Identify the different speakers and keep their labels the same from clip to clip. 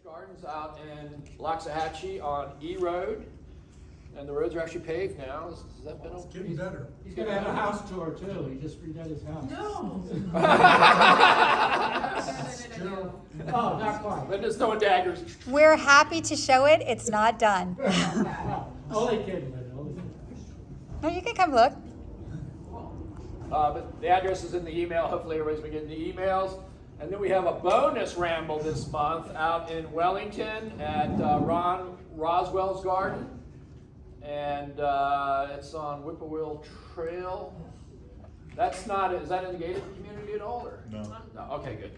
Speaker 1: Gardens out in Loxahatchee on E Road, and the roads are actually paved now. Has that been?
Speaker 2: It's getting better.
Speaker 3: He's gonna have a house tour too, he just redid his house.
Speaker 4: No.
Speaker 2: Still,
Speaker 3: Oh, not quite.
Speaker 1: But just throwing daggers.
Speaker 5: We're happy to show it. It's not done.
Speaker 3: Well, only kidding, Linda, only kidding.
Speaker 5: No, you can come look.
Speaker 1: But the address is in the email. Hopefully everybody's been getting the emails. And then we have a bonus ramble this month out in Wellington at Ron Roswell's garden. And it's on Whippoorwill Trail. That's not, is that in the gated community at all? Or?
Speaker 2: No.
Speaker 1: No, okay, good.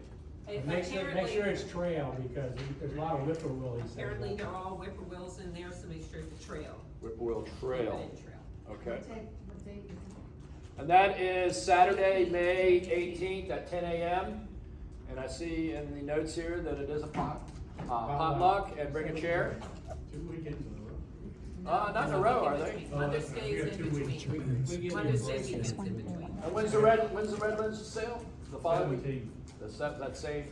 Speaker 3: Make sure it's trail, because there's a lot of whippoorwillies.
Speaker 4: Apparently they're all whippoorwills in there, so make sure it's a trail.
Speaker 1: Whippoorwill Trail.
Speaker 4: Permanent trail.
Speaker 1: Okay. And that is Saturday, May 18th at 10 a.m. And I see in the notes here that it is a potluck, and bring a chair.
Speaker 3: 2 weekends in a row.
Speaker 1: Not in a row, are they?
Speaker 4: Mother's Day is in between. Mother's Day weekend's in between.
Speaker 1: And when's the Redlands sale? The following week?
Speaker 3: 17th,
Speaker 1: That same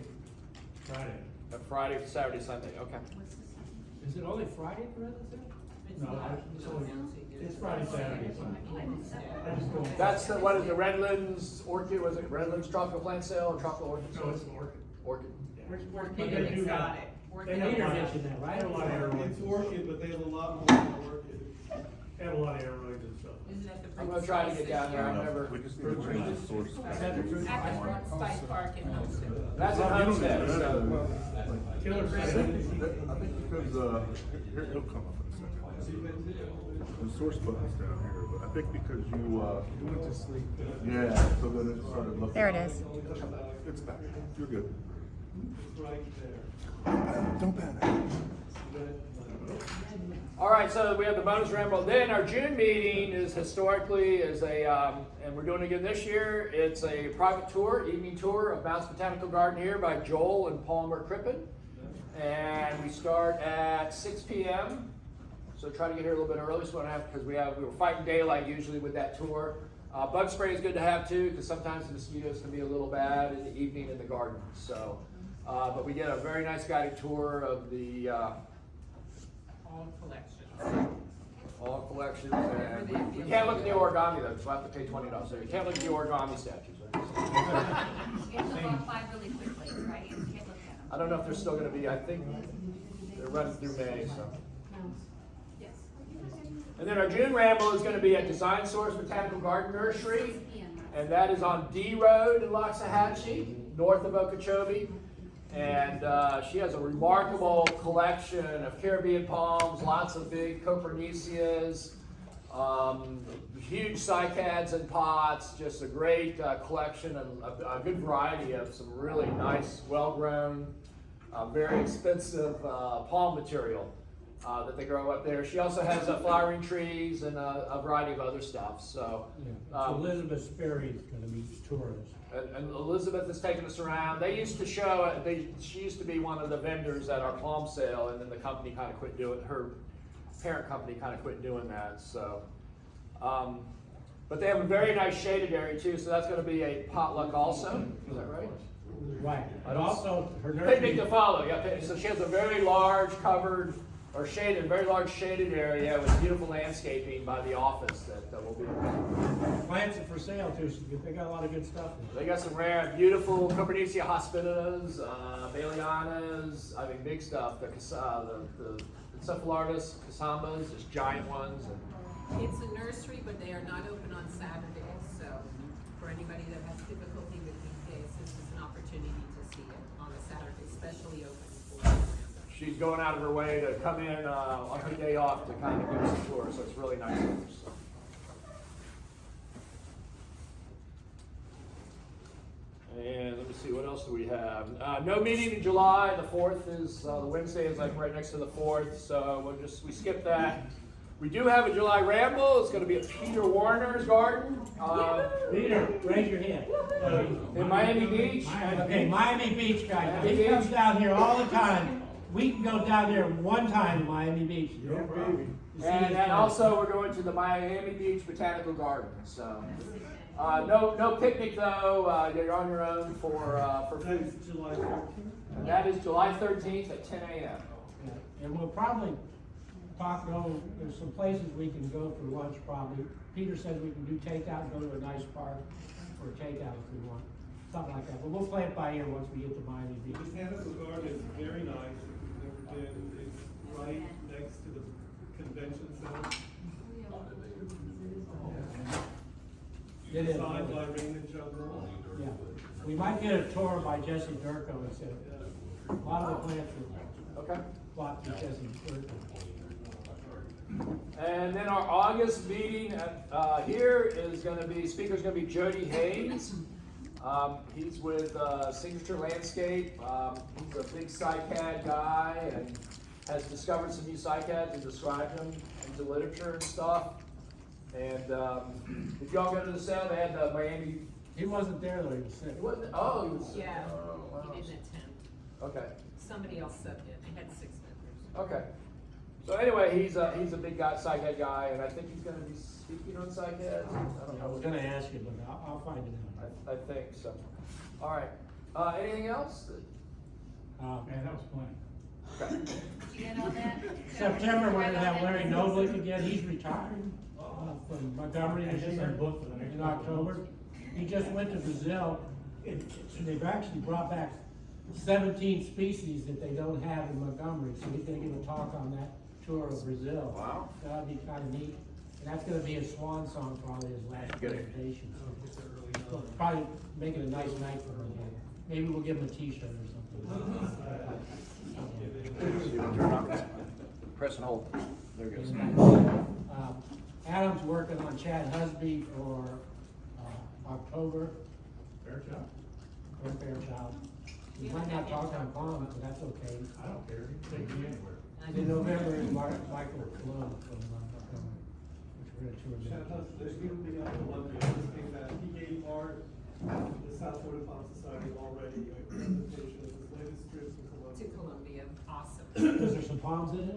Speaker 3: Friday.
Speaker 1: Friday, Saturday, Sunday. Okay.
Speaker 3: Is it only Friday for Redlands Day? No, it's Friday, Saturday, Sunday. I just don't-
Speaker 1: That's what is the Redlands Orchid? Was it Redlands Tropical Plant Sale or Tropical Orchid
Speaker 3: No,
Speaker 1: Sale?
Speaker 3: it's an orchid.
Speaker 1: Orchid.
Speaker 3: But they do have, they have intervention now, right? A lot of
Speaker 6: It's
Speaker 3: airlines.
Speaker 6: orchid, but they have a lot more than orchid.
Speaker 3: They have a lot of airlines and stuff.
Speaker 4: Isn't that the
Speaker 1: I'm gonna try to get down there. I've never.
Speaker 2: We just need to bring the source.
Speaker 4: At the Spice Park in Homestead.
Speaker 1: That's at Homestead. So.
Speaker 3: Killer
Speaker 2: I
Speaker 3: City.
Speaker 2: think because, here, it'll come up in a second. The source button's down here, but I think because you went to sleep. Yeah, so then it started looking.
Speaker 5: There it is.
Speaker 2: It's back. You're good.
Speaker 6: Right there.
Speaker 2: Don't panic.
Speaker 1: All right, so we have the bonus ramble. Then our June meeting is historically and we're doing it again this year. It's a private tour, evening tour of Mounts Botanical Garden here by Joel and Palmer Crippen. And we start at 6 p.m. So try to get here a little bit early, so we don't have, because we were fighting daylight usually with that tour. Bug spray is good to have too, because sometimes the mosquitoes can be a little bad in the evening in the garden. So, but we get a very nice guided tour of the
Speaker 4: All collections.
Speaker 1: all collections. And we can't look at the origami though, because we'll have to pay $20. So you can't look at the origami statues.
Speaker 7: You have to walk by really quickly, right? You can't look at them.
Speaker 1: I don't know if they're still going to be. I think they're running through May. So.
Speaker 7: Yes.
Speaker 1: And then our June ramble is going to be at Design Source Botanical Garden Nursery, and that is on D Road in Loxahatchee, north of Okeechobee. And she has a remarkable collection of Caribbean palms, lots of big Copernicias, huge Cycads in pots, just a great collection and a good variety of some really nice, well-grown, very expensive palm material that they grow up there. She also has flowering trees and a variety of other stuff. So,
Speaker 3: So Elizabeth Sperry's gonna be touring us.
Speaker 1: and Elizabeth has taken us around. They used to show, she used to be one of the vendors at our palm sale, and then the company kind of quit doing, her parent company kind of quit doing that. So, but they have a very nice shaded area too, so that's going to be a potluck also. Is that right?
Speaker 3: Right, but also her
Speaker 1: Picnic
Speaker 3: nursery.
Speaker 1: to follow, yeah. So she has a very large covered, or shaded, very large shaded area with beautiful landscaping by the office that will be.
Speaker 3: Plants are for sale too, so they got a lot of good stuff.
Speaker 1: They got some rare, beautiful Copernicia hospitas, Baileyanas, I mean big stuff. The Encephalitis, Casambas, just giant ones. And
Speaker 4: It's a nursery, but they are not open on Saturdays, so for anybody that has difficulty with weekdays, this is an opportunity to see it on a Saturday, especially open for.
Speaker 1: she's going out of her way to come in on her day off to kind of give us a tour, so it's really nice. So. And let me see, what else do we have? No meeting in July. The 4th is, the Wednesday is like right next to the 4th, so we skip that. We do have a July ramble. It's going to be at Peter Warner's garden
Speaker 3: Peter, raise your hand.
Speaker 1: in Miami Beach.
Speaker 3: Okay, Miami Beach guy.
Speaker 1: Miami
Speaker 3: He
Speaker 1: Beach.
Speaker 3: comes down here all the time. We can go down there one time to Miami Beach. No problem.
Speaker 1: And then also we're going to the Miami Beach Botanical Garden. So No picnic though, you're on your own for food.
Speaker 6: That's July 13th.
Speaker 1: And that is July 13th at 10 a.m.
Speaker 3: And we'll probably there's some places we can go for lunch probably. Peter says we can do takeout and go to a nice park for takeout if we want, something like that. But we'll play it by ear once we get to Miami Beach.
Speaker 6: Botanical Garden is very nice, if you've never been, it's right next to the convention center.
Speaker 3: It is.
Speaker 6: Signed by Raymond Jungle.
Speaker 3: Yeah, we might get a tour by Jesse Durko instead. A lot of the plants are
Speaker 1: Okay.
Speaker 3: blocked through Jesse Durko.
Speaker 1: And then our August meeting here is going to be, speaker's going to be Jody Hayes. He's with Signature Landscape. He's a big Cycad guy and has discovered some new Cycads and described them into literature and stuff. And if y'all go to the sale, they had the Miami.
Speaker 3: He wasn't there though, he was sick.
Speaker 1: He wasn't, oh, he was.
Speaker 4: Yeah,
Speaker 1: Oh, wow.
Speaker 4: he didn't attend.
Speaker 1: Okay.
Speaker 4: Somebody else subbed in. They had 6 members.
Speaker 1: Okay. So anyway, he's a big guy, Cycad guy, and I think he's going to be speaking on Cycads. I don't
Speaker 3: I was
Speaker 1: know.
Speaker 3: gonna ask you, but I'll find it out.
Speaker 1: I think so. All right. Anything else?
Speaker 3: Man, that was plenty.
Speaker 1: Okay.
Speaker 7: Did you get all that?
Speaker 3: September, we're gonna have Larry Noblick again, he's retiring from Montgomery this year in October. He just went to Brazil, and they've actually brought back 17 species that they don't have in Montgomery, so he's gonna give a talk on that tour of Brazil.
Speaker 1: Wow.
Speaker 3: That'd be kinda neat, and that's gonna be his swan song, probably his last
Speaker 1: Good.
Speaker 3: presentation. So probably make it a nice night for him. Maybe we'll give him a t-shirt or something.
Speaker 1: Press and hold. There it goes.
Speaker 3: Adam's working on Chad Husby for October.
Speaker 8: Fairchild?
Speaker 3: Or Fairchild. We might not talk on Palm, but that's okay.
Speaker 8: I don't care, you can take me anywhere.
Speaker 3: In November is Michael Cologne from Montgomery, which we're gonna tour
Speaker 6: Chad
Speaker 3: them.
Speaker 6: Hudson, he will be out in Columbia, just came back. He gave art to the South Florida Pond Society already, a presentation of his latest trips in
Speaker 4: To
Speaker 6: Columbia.
Speaker 4: Columbia. Awesome.
Speaker 3: Is there some palms in it?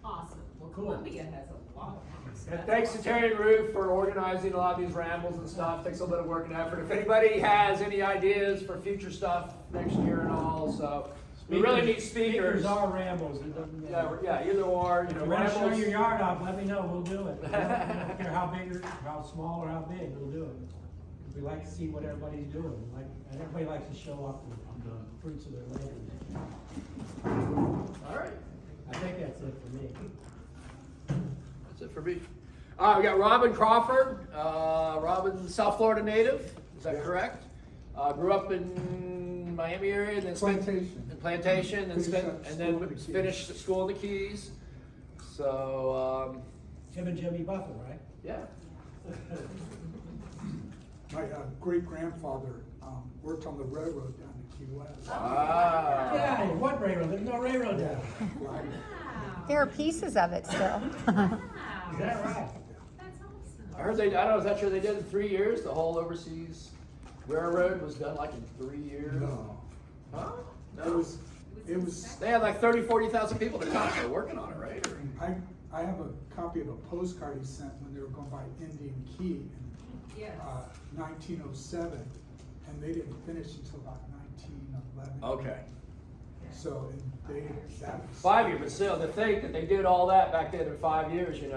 Speaker 4: Awesome. Well,
Speaker 3: Cool.
Speaker 4: Columbia has a lot of palms.
Speaker 1: And thanks to Terry and Ruth for organizing a lot of these rambles and stuff. Takes a little bit of work and effort. If anybody has any ideas for future stuff next year and all, so we really need speakers.
Speaker 3: Speakers are rambles, it doesn't matter.
Speaker 1: Yeah, either or,
Speaker 3: If you wanna show
Speaker 1: rambles.
Speaker 3: your yard off, let me know, we'll do it. We don't care how big or how small or how big, we'll do it. We like to see what everybody's doing, and everybody likes to show off the fruits of their labor.
Speaker 1: All right.
Speaker 3: I think that's it for me.
Speaker 1: That's it for me. We got Robin Crawford. Robin, South Florida native. Is that correct? Grew up in Miami area, and then
Speaker 9: Plantation.
Speaker 1: In Plantation, and
Speaker 9: Finished up school in the Keys.
Speaker 1: finished school in the Keys. So
Speaker 3: Tim and Jimmy Buffett, right?
Speaker 1: yeah.
Speaker 9: My great-grandfather worked on the railroad down to Key West.
Speaker 1: Wow.
Speaker 3: Yeah, what railroad? There's no railroad down there.
Speaker 9: Right.
Speaker 5: There are pieces of it still.
Speaker 3: Is that right?
Speaker 4: That's awesome.
Speaker 1: I heard they. I don't know. Is that true? They did it in 3 years. The whole overseas railroad was done like in 3 years.
Speaker 9: No.
Speaker 1: Huh?
Speaker 9: It was,
Speaker 1: They had like 30, 40,000 people at the time. They're working on it, right? Or-
Speaker 9: I have a copy of a postcard he sent when they were going by Indian Key in
Speaker 4: Yes.
Speaker 9: 1907, and they didn't finish until about 1911.
Speaker 1: Okay.
Speaker 9: So that was.
Speaker 1: 5 years, but still, to think that they did all that back then in 5 years,
Speaker 9: It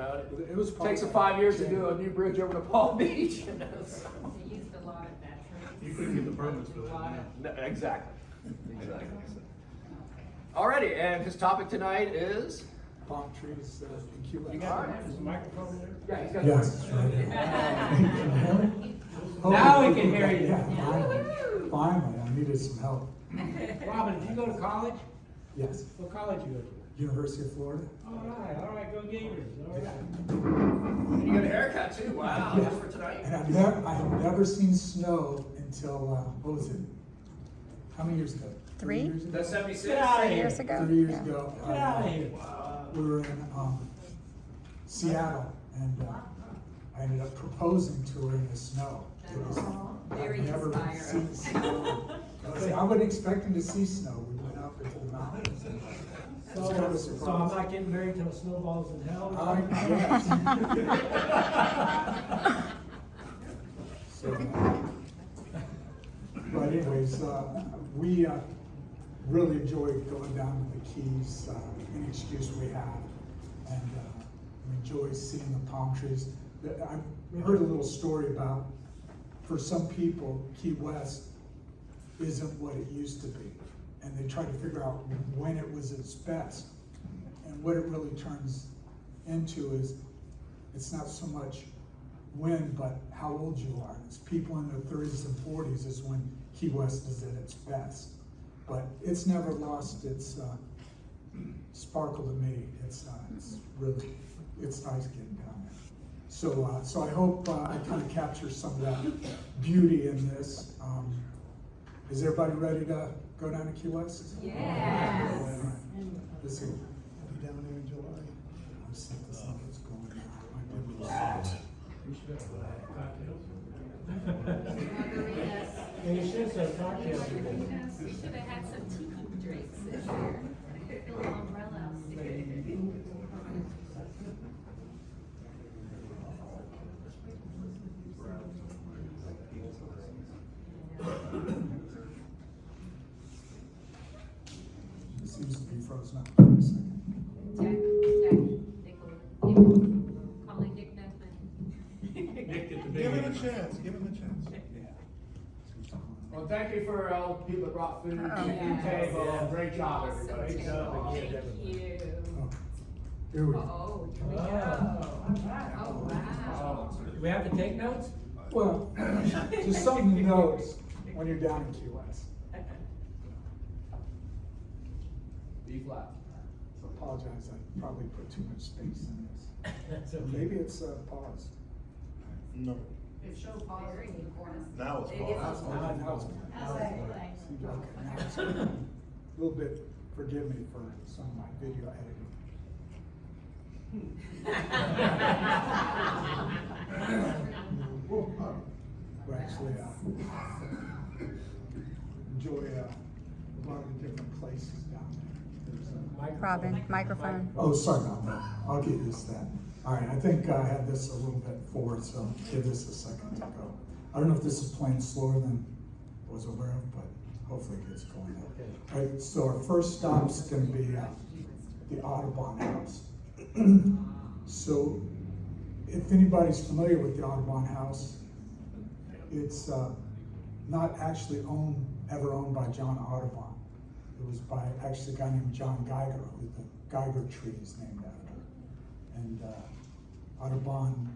Speaker 9: was
Speaker 1: It
Speaker 9: probably
Speaker 1: takes them
Speaker 9: like
Speaker 1: 5 years to
Speaker 9: 10.
Speaker 1: do a new bridge over to Palm Beach, so.
Speaker 4: They used a lot of veterans.
Speaker 8: You couldn't get the permits for that now.
Speaker 1: No, exactly. Alrighty, and his topic tonight is?
Speaker 9: Palm trees in Key West.
Speaker 1: You got it?
Speaker 3: Is the microphone there?
Speaker 1: Yeah, he's got
Speaker 9: Yes.
Speaker 3: Now we can hear you.
Speaker 9: Yeah, finally, I needed some help.
Speaker 3: Robin, did you go to college?
Speaker 9: Yes,
Speaker 3: What college you go to?
Speaker 9: University of Florida.
Speaker 3: All right, go Gators, all right.
Speaker 1: You got a haircut too, wow, just for tonight.
Speaker 9: And I have never seen snow until, what was it? How many years ago?
Speaker 5: 3?
Speaker 9: Years ago?
Speaker 1: That's 76?
Speaker 3: Get out of
Speaker 5: 3
Speaker 3: here.
Speaker 5: years ago.
Speaker 9: 3 years
Speaker 5: Yeah.
Speaker 9: ago.
Speaker 3: Get out of here.
Speaker 9: We were in Seattle, and I ended up proposing to her in the snow. It was,
Speaker 4: Very
Speaker 9: I've never
Speaker 4: inspiring.
Speaker 9: seen snow. I wasn't expecting to see snow. We went up into the mountains. and it was kind of a
Speaker 3: So I'm
Speaker 9: surprise.
Speaker 3: not getting married till snowballs in hell?
Speaker 9: Yes. anyways, we really enjoy going down to the Keys, any excuse we have, and we enjoy seeing the palm trees. I heard a little story about, for some people, Key West isn't what it used to be, and they try to figure out when it was its best. And what it really turns into is, it's not so much when, but how old you are. It's people in their 30s and 40s is when Key West is at its best. But it's never lost its sparkle to me. It's really, it's nice getting down there. So, so I hope I kind of capture some of that beauty in this. Is everybody ready to go down to Key West?
Speaker 4: Yes.
Speaker 9: This is,
Speaker 6: I'll be down there in July.
Speaker 9: I'm set this up, it's going on.
Speaker 8: We should have cocktails.
Speaker 7: Margaritas.
Speaker 3: Yeah, you should have cocktails.
Speaker 4: We should have had some tiki drinks this year.
Speaker 7: Little umbrellas.
Speaker 9: It seems to be frozen up for a second.
Speaker 4: Jack, calling Nick Nesman.
Speaker 8: Nick, get the big
Speaker 2: Give him a
Speaker 8: one.
Speaker 2: chance, give him a chance.
Speaker 1: Well, thank you for all the people that brought food to the food table. Great job, everybody.
Speaker 4: Thank you.
Speaker 9: Oh, here we go.
Speaker 4: Oh, here we go. Oh, wow.
Speaker 3: Do we have to take notes?
Speaker 9: Well, just something to note when you're down in Key West.
Speaker 1: B flat.
Speaker 9: I apologize, I probably put too much space in this.
Speaker 3: That's
Speaker 9: Or
Speaker 3: okay.
Speaker 9: maybe it's paused.
Speaker 2: No.
Speaker 7: It shows pause in the corner.
Speaker 2: Now it's
Speaker 4: It
Speaker 2: paused.
Speaker 4: is on
Speaker 9: Now it's
Speaker 7: That's
Speaker 9: paused.
Speaker 7: okay.
Speaker 9: Okay, now it's good. A little bit, forgive me for some of my video editing. We actually enjoy a lot of the different places down there. There's,
Speaker 5: Robin, microphone.
Speaker 9: oh, sorry about that. I'll get used to that. All right, I think I had this a little bit forward, so give this a second to go. I don't know if this is playing slower than I was aware of, but hopefully it gets going now. All right, so our first stop's gonna be the Audubon House. So if anybody's familiar with the Audubon House, it's not actually ever owned by John Audubon. It was by actually a guy named John Geiger, who the Geiger tree is named after. And Audubon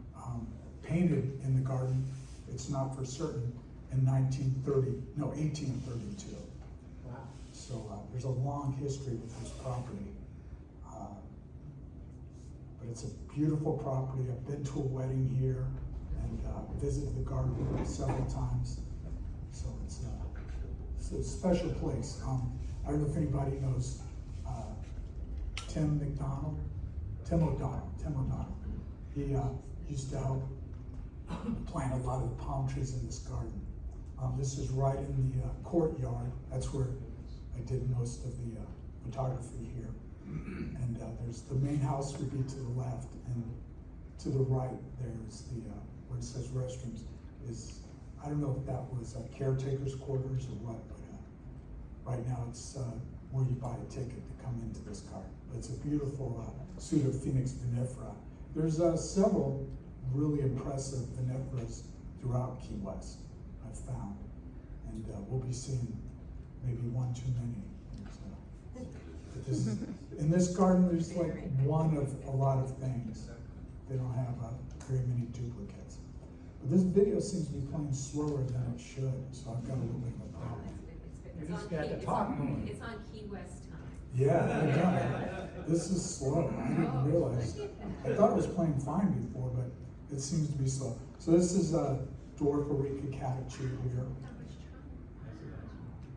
Speaker 9: painted in the garden, it's not for certain, in 1832.
Speaker 3: Wow.
Speaker 9: So there's a long history with this property. But it's a beautiful property. I've been to a wedding here and visited the garden several times. So it's a special place. I don't know if anybody knows Tim O'Donnell. He used to help plant a lot of the palm trees in this garden. This is right in the courtyard. That's where I did most of the photography here. And there's the main house would be to the left, and to the right there's the where it says restrooms. I don't know if that was caretaker's quarters or what, but right now it's where you buy a ticket to come into this garden. It's a beautiful pseudo-phoenix vinifera. There's several really impressive viniferas throughout Key West, I've found. And we'll be seeing maybe one too many. In this garden, there's like one of a lot of things. They don't have very many duplicates. But this video seems to be playing slower than it should, so I've got a little bit of a problem.
Speaker 3: You just got to talk more.
Speaker 4: It's on Key West time.
Speaker 9: Yeah, this is slow. I didn't realize. I thought it was playing fine before, but it seems to be slow. So this is dwarf Areca catechu here.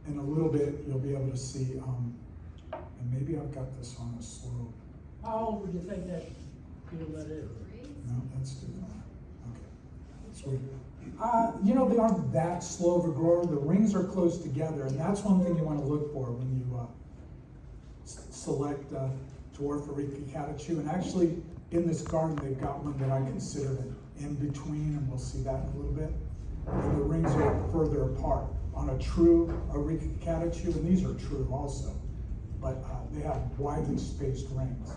Speaker 9: In a little bit, you'll be able to see, and maybe I've got this on a slow.
Speaker 3: How old would you think that is?
Speaker 9: No, that's too far. Okay. Sweet. You know, they aren't that slow of a grower. The rings are close together, and that's one thing you want to look for when you select dwarf Areca catechu. And actually, in this garden, they've got one that I consider an in between, and we'll see that in a little bit. And the rings are further apart. on a true Areca catechu, and these are true also, but they have widely spaced rings.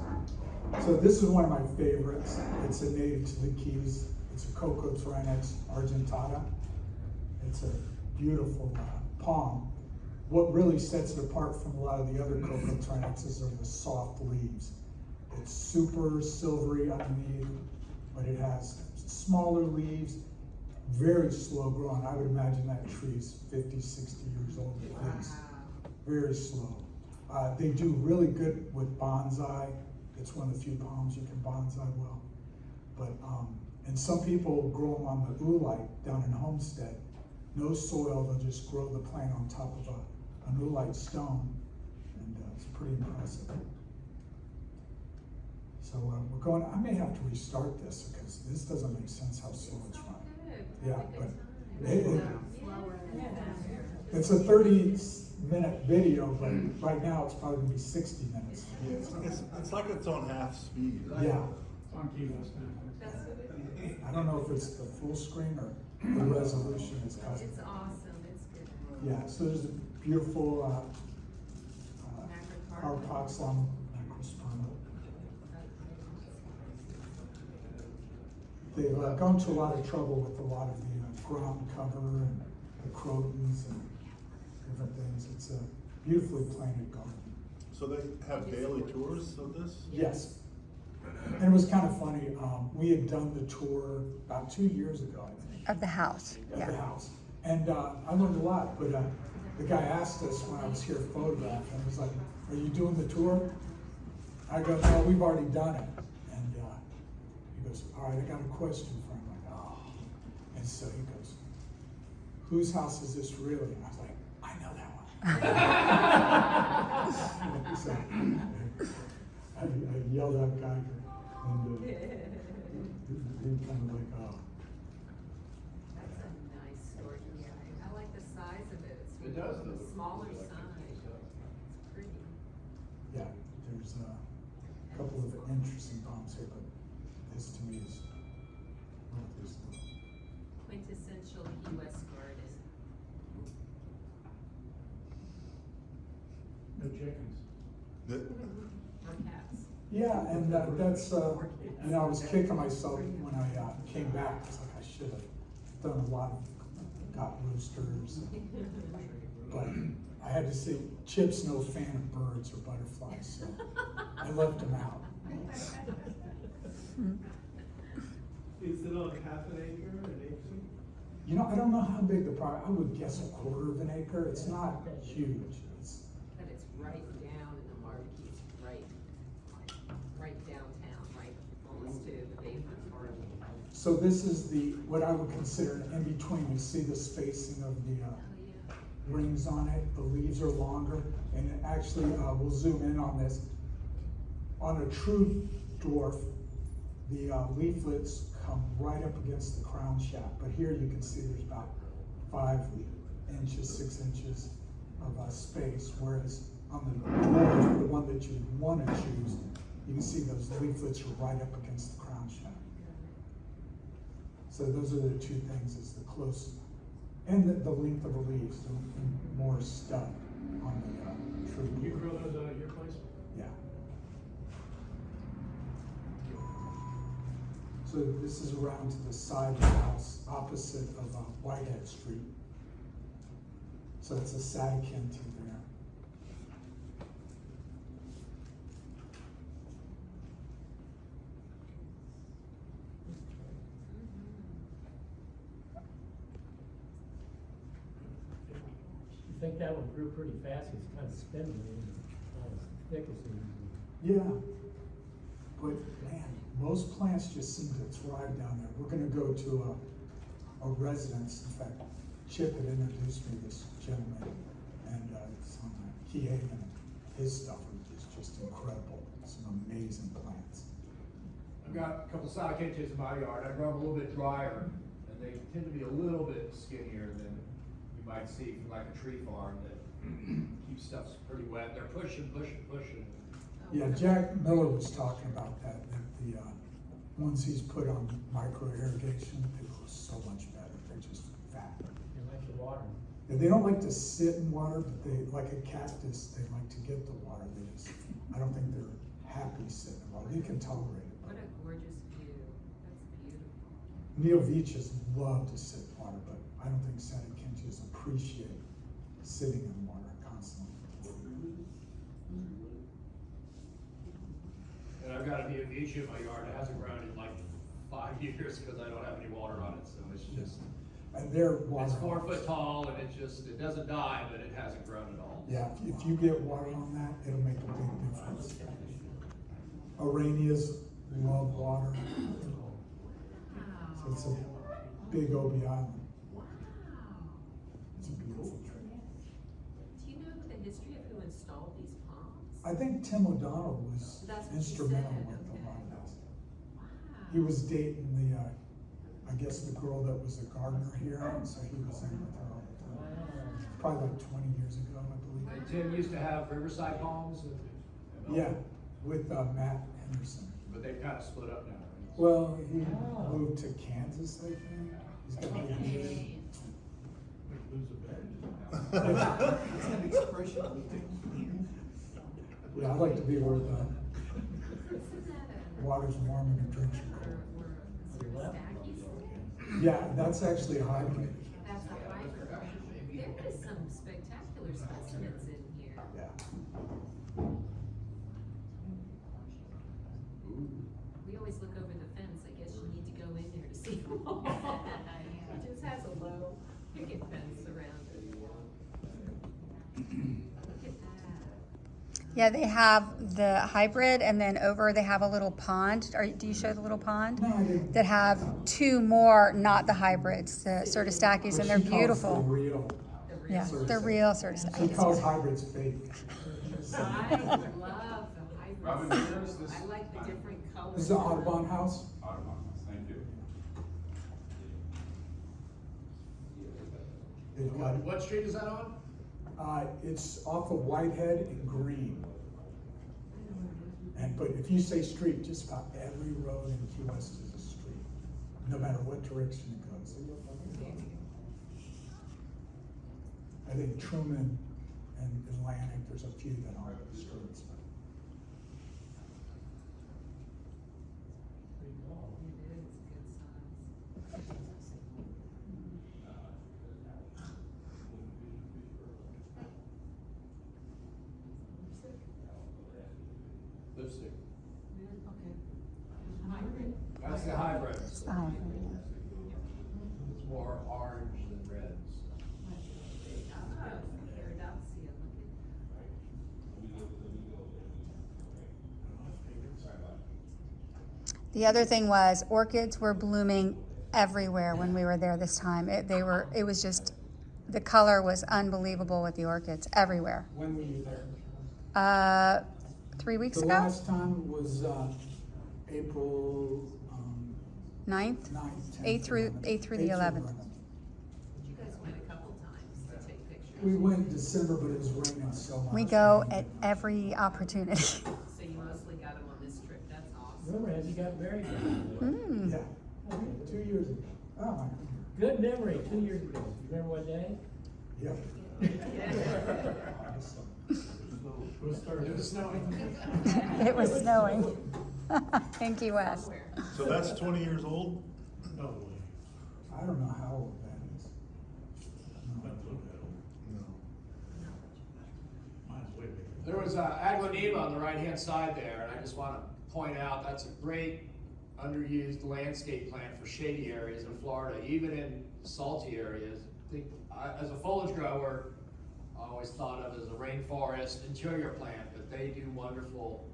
Speaker 9: So this is one of my favorites. It's a native to the Keys. It's a Cocothrinax argentata. It's a beautiful palm. What really sets it apart from a lot of the other Cocothrinaxes are the soft leaves. It's super silvery underneath, but it has smaller leaves, very slow growing. I would imagine that tree's 50, 60 years old at least. Very slow. They do really good with bonsai. It's one of the few palms you can bonsai well. But, and some people grow them on the oolite down in Homestead. No soil, they'll just grow the plant on top of an oolite stone, and it's pretty impressive. So we're going, I may have to restart this because this doesn't make sense how slow it's running. Yeah, but it's a 30-minute video, but right now it's probably gonna be 60 minutes.
Speaker 2: Yeah, it's like it's on half speed.
Speaker 9: Yeah.
Speaker 3: On TV.
Speaker 9: I don't know if it's the full screen or the resolution is custom.
Speaker 4: It's awesome, it's good.
Speaker 9: Yeah, so there's a beautiful Carpoxylon macrosperma. They've gone to a lot of trouble with a lot of the ground cover and the crotons and different things. It's a beautifully planted garden.
Speaker 2: So they have daily tours of this?
Speaker 9: Yes. And it was kind of funny, we had done the tour about 2 years ago, I think.
Speaker 5: Of the house,
Speaker 9: At
Speaker 5: yeah.
Speaker 9: the house. And I learned a lot, but the guy asked us when I was here photographing, and he was like, "Are you doing the tour?" I go, "No, we've already done it." And he goes, "All right, I got a question for him." I'm like, "Oh." And so he goes, "Whose house is this really?" And I was like, "I know that one." So I yelled at Geiger, and he kind of like, "Oh."
Speaker 4: That's a nice storage area. I like the size of it.
Speaker 1: It does, though.
Speaker 4: It's smaller size. It's pretty.
Speaker 9: Yeah, there's a couple of interesting palms here, but this to me is one of these.
Speaker 4: Quintessential US garden.
Speaker 3: No chickens.
Speaker 4: Or cats.
Speaker 9: Yeah, and that's, you know, I was kicking myself when I came back. I was like, I should have done a lot of, got roosters. But I had to say, Chip's no fan of birds or butterflies, so I left him out.
Speaker 6: Is it on half an acre, an acre?
Speaker 9: You know, I don't know how big the property, I would guess a quarter of an acre. It's not huge.
Speaker 4: But it's right down in the Marquis, right downtown, right almost to the Bayfront Park.
Speaker 9: So this is the, what I would consider an in-between. You see the spacing of the rings on it. The leaves are longer, and actually, we'll zoom in on this. On a true dwarf, the leaflets come right up against the crown shaft, but here you can see there's about 5 inches, 6 inches of space, whereas on the dwarf, the one that you want to choose, you can see those leaflets are right up against the crown shaft. So those are the two things, is the close, and the length of the leaves, the more stud on the true
Speaker 8: You
Speaker 9: dwarf.
Speaker 8: grow those out at your place?
Speaker 9: Yeah. So this is around to the side of the house, opposite of Whitehead Street. So it's a Cycad there.
Speaker 3: You think that one grew pretty fast, it's kind of spindly and not as thick as it usually.
Speaker 9: Yeah. But man, most plants just seem to thrive down there. We're gonna go to a residence. In fact, Chip had introduced me to this gentleman, and it's on Key Haven. His stuff is just incredible. Some amazing plants.
Speaker 1: I've got a couple Cycads in my yard. I grow them a little bit drier, and they tend to be a little bit skinnier than you might see from like a tree farm that keeps stuff pretty wet. They're pushing.
Speaker 9: Yeah, Jack Miller was talking about that the ones he's put on micro irrigation, they grow so much better. They're just fat.
Speaker 3: You like the water.
Speaker 9: Yeah, they don't like to sit in water, but they, like a cactus, they like to get the water. They just, I don't think they're happy sitting in water. They can tolerate it.
Speaker 4: What a gorgeous view. That's beautiful.
Speaker 9: Neovichas love to sit in water, but I don't think Setakintias appreciate sitting in water constantly.
Speaker 1: And I've got a Neovicha in my yard that hasn't grown in like 5 years because I don't have any water on it, so it's just,
Speaker 9: And they're water.
Speaker 1: it's 4 foot tall and it doesn't die, but it hasn't grown at all.
Speaker 9: Yeah, if you get water on that, it'll make a big difference. Aranias love water, so it's a big Obi Island.
Speaker 4: Wow.
Speaker 9: It's a beautiful tree.
Speaker 4: Do you know the history of who installed these ponds?
Speaker 9: I think Tim O'Donnell was
Speaker 4: That's what you
Speaker 9: instrumental
Speaker 4: said,
Speaker 9: with a
Speaker 4: okay.
Speaker 9: lot of this.
Speaker 4: Wow.
Speaker 9: He was dating the, I guess the girl that was the gardener here, and so he was in with her all the time. Probably like 20 years ago, I believe.
Speaker 1: And Tim used to have Riverside Palms and
Speaker 9: Yeah, with Matt Henderson.
Speaker 1: but they've kind of split up now.
Speaker 9: Well, he moved to Kansas, I think. He's got a big beard. Yeah, I'd like to be where the
Speaker 4: Isn't that
Speaker 9: water's warm and the drinks are
Speaker 4: or,
Speaker 9: cold.
Speaker 4: or sort of staggy?
Speaker 9: Yeah, that's actually a hybrid.
Speaker 4: That's a hybrid. There is some spectacular specimens in here.
Speaker 9: Yeah.
Speaker 4: We always look over the fence. I guess you need to go in there to see them all. It just has a low picket fence around it. Look at that.
Speaker 5: Yeah, they have the hybrid, and then over they have a little pond. Do you show the little pond?
Speaker 9: No, I didn't.
Speaker 5: That have 2 more, not the hybrids, the Sertostachys, and they're
Speaker 9: She calls the
Speaker 5: beautiful.
Speaker 9: real.
Speaker 4: The
Speaker 5: Yeah,
Speaker 4: real-
Speaker 5: the real
Speaker 9: She
Speaker 5: Sertostachys.
Speaker 9: calls hybrids fake.
Speaker 4: I love the hybrids.
Speaker 2: Robin, here's this-
Speaker 4: I like the different colors.
Speaker 9: This is the Audubon House.
Speaker 2: Thank you.
Speaker 9: They've got,
Speaker 1: What street is that on?
Speaker 9: it's off of Whitehead and Green. And, but if you say street, just about every road in Key West is a street, no matter what direction it goes. I think Truman and Atlantic, there's a few that aren't streets.
Speaker 4: It is good size.
Speaker 1: Lipstick.
Speaker 4: Okay. Hybrid.
Speaker 1: That's the hybrid.
Speaker 5: It's the hybrid, yeah.
Speaker 1: It's more orange than red.
Speaker 4: Ah, Paradoxia,
Speaker 5: The other thing was orchids were blooming everywhere when we were there this time. It was just, the color was unbelievable with the orchids everywhere.
Speaker 9: When were you there?
Speaker 5: 3 weeks
Speaker 9: The
Speaker 5: ago,
Speaker 9: last time was, April,
Speaker 5: 9th,
Speaker 9: 9th, 10th.
Speaker 5: 8th through
Speaker 9: 11th.
Speaker 5: the 11th.
Speaker 4: You guys went a couple times to take pictures.
Speaker 9: We went in December, but it was raining so much.
Speaker 5: We go at every opportunity.
Speaker 4: So you mostly got them on this trip. That's awesome.
Speaker 3: Remember, as he got married?
Speaker 5: Mm.
Speaker 9: Yeah, 2 years ago. Oh, my
Speaker 3: Good memory, 2 years ago. You remember what day?
Speaker 9: Yeah.
Speaker 1: It was snowing.
Speaker 5: It was snowing in Key West.
Speaker 4: Somewhere.
Speaker 2: So that's 20 years old?
Speaker 8: No way.
Speaker 9: I don't know how old that is.
Speaker 8: Doesn't look that old.
Speaker 2: No.
Speaker 8: Mine's way bigger.
Speaker 1: There was Aglaonema on the right-hand side there, and I just want to point out that's a great underused landscape plant for shady areas in Florida, even in salty areas. As a foliage grower, I always thought of it as a rainforest interior plant, but they do wonderful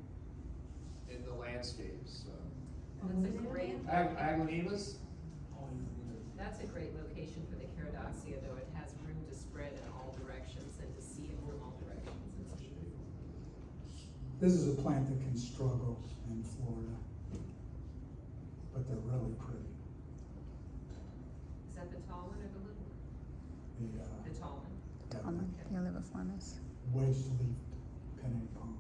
Speaker 1: in the landscapes.
Speaker 4: That's a great.
Speaker 1: Aglaonemas?
Speaker 4: That's a great location for the Paradoxia, though. It has room to spread in all directions and to see it from all directions. It's beautiful.
Speaker 9: This is a plant that can struggle in Florida, but they're really pretty.
Speaker 4: Is that the tall one or the little one?
Speaker 9: The
Speaker 4: The tall one.
Speaker 5: The Oliviformis.
Speaker 9: wedge-leafed pennant palm.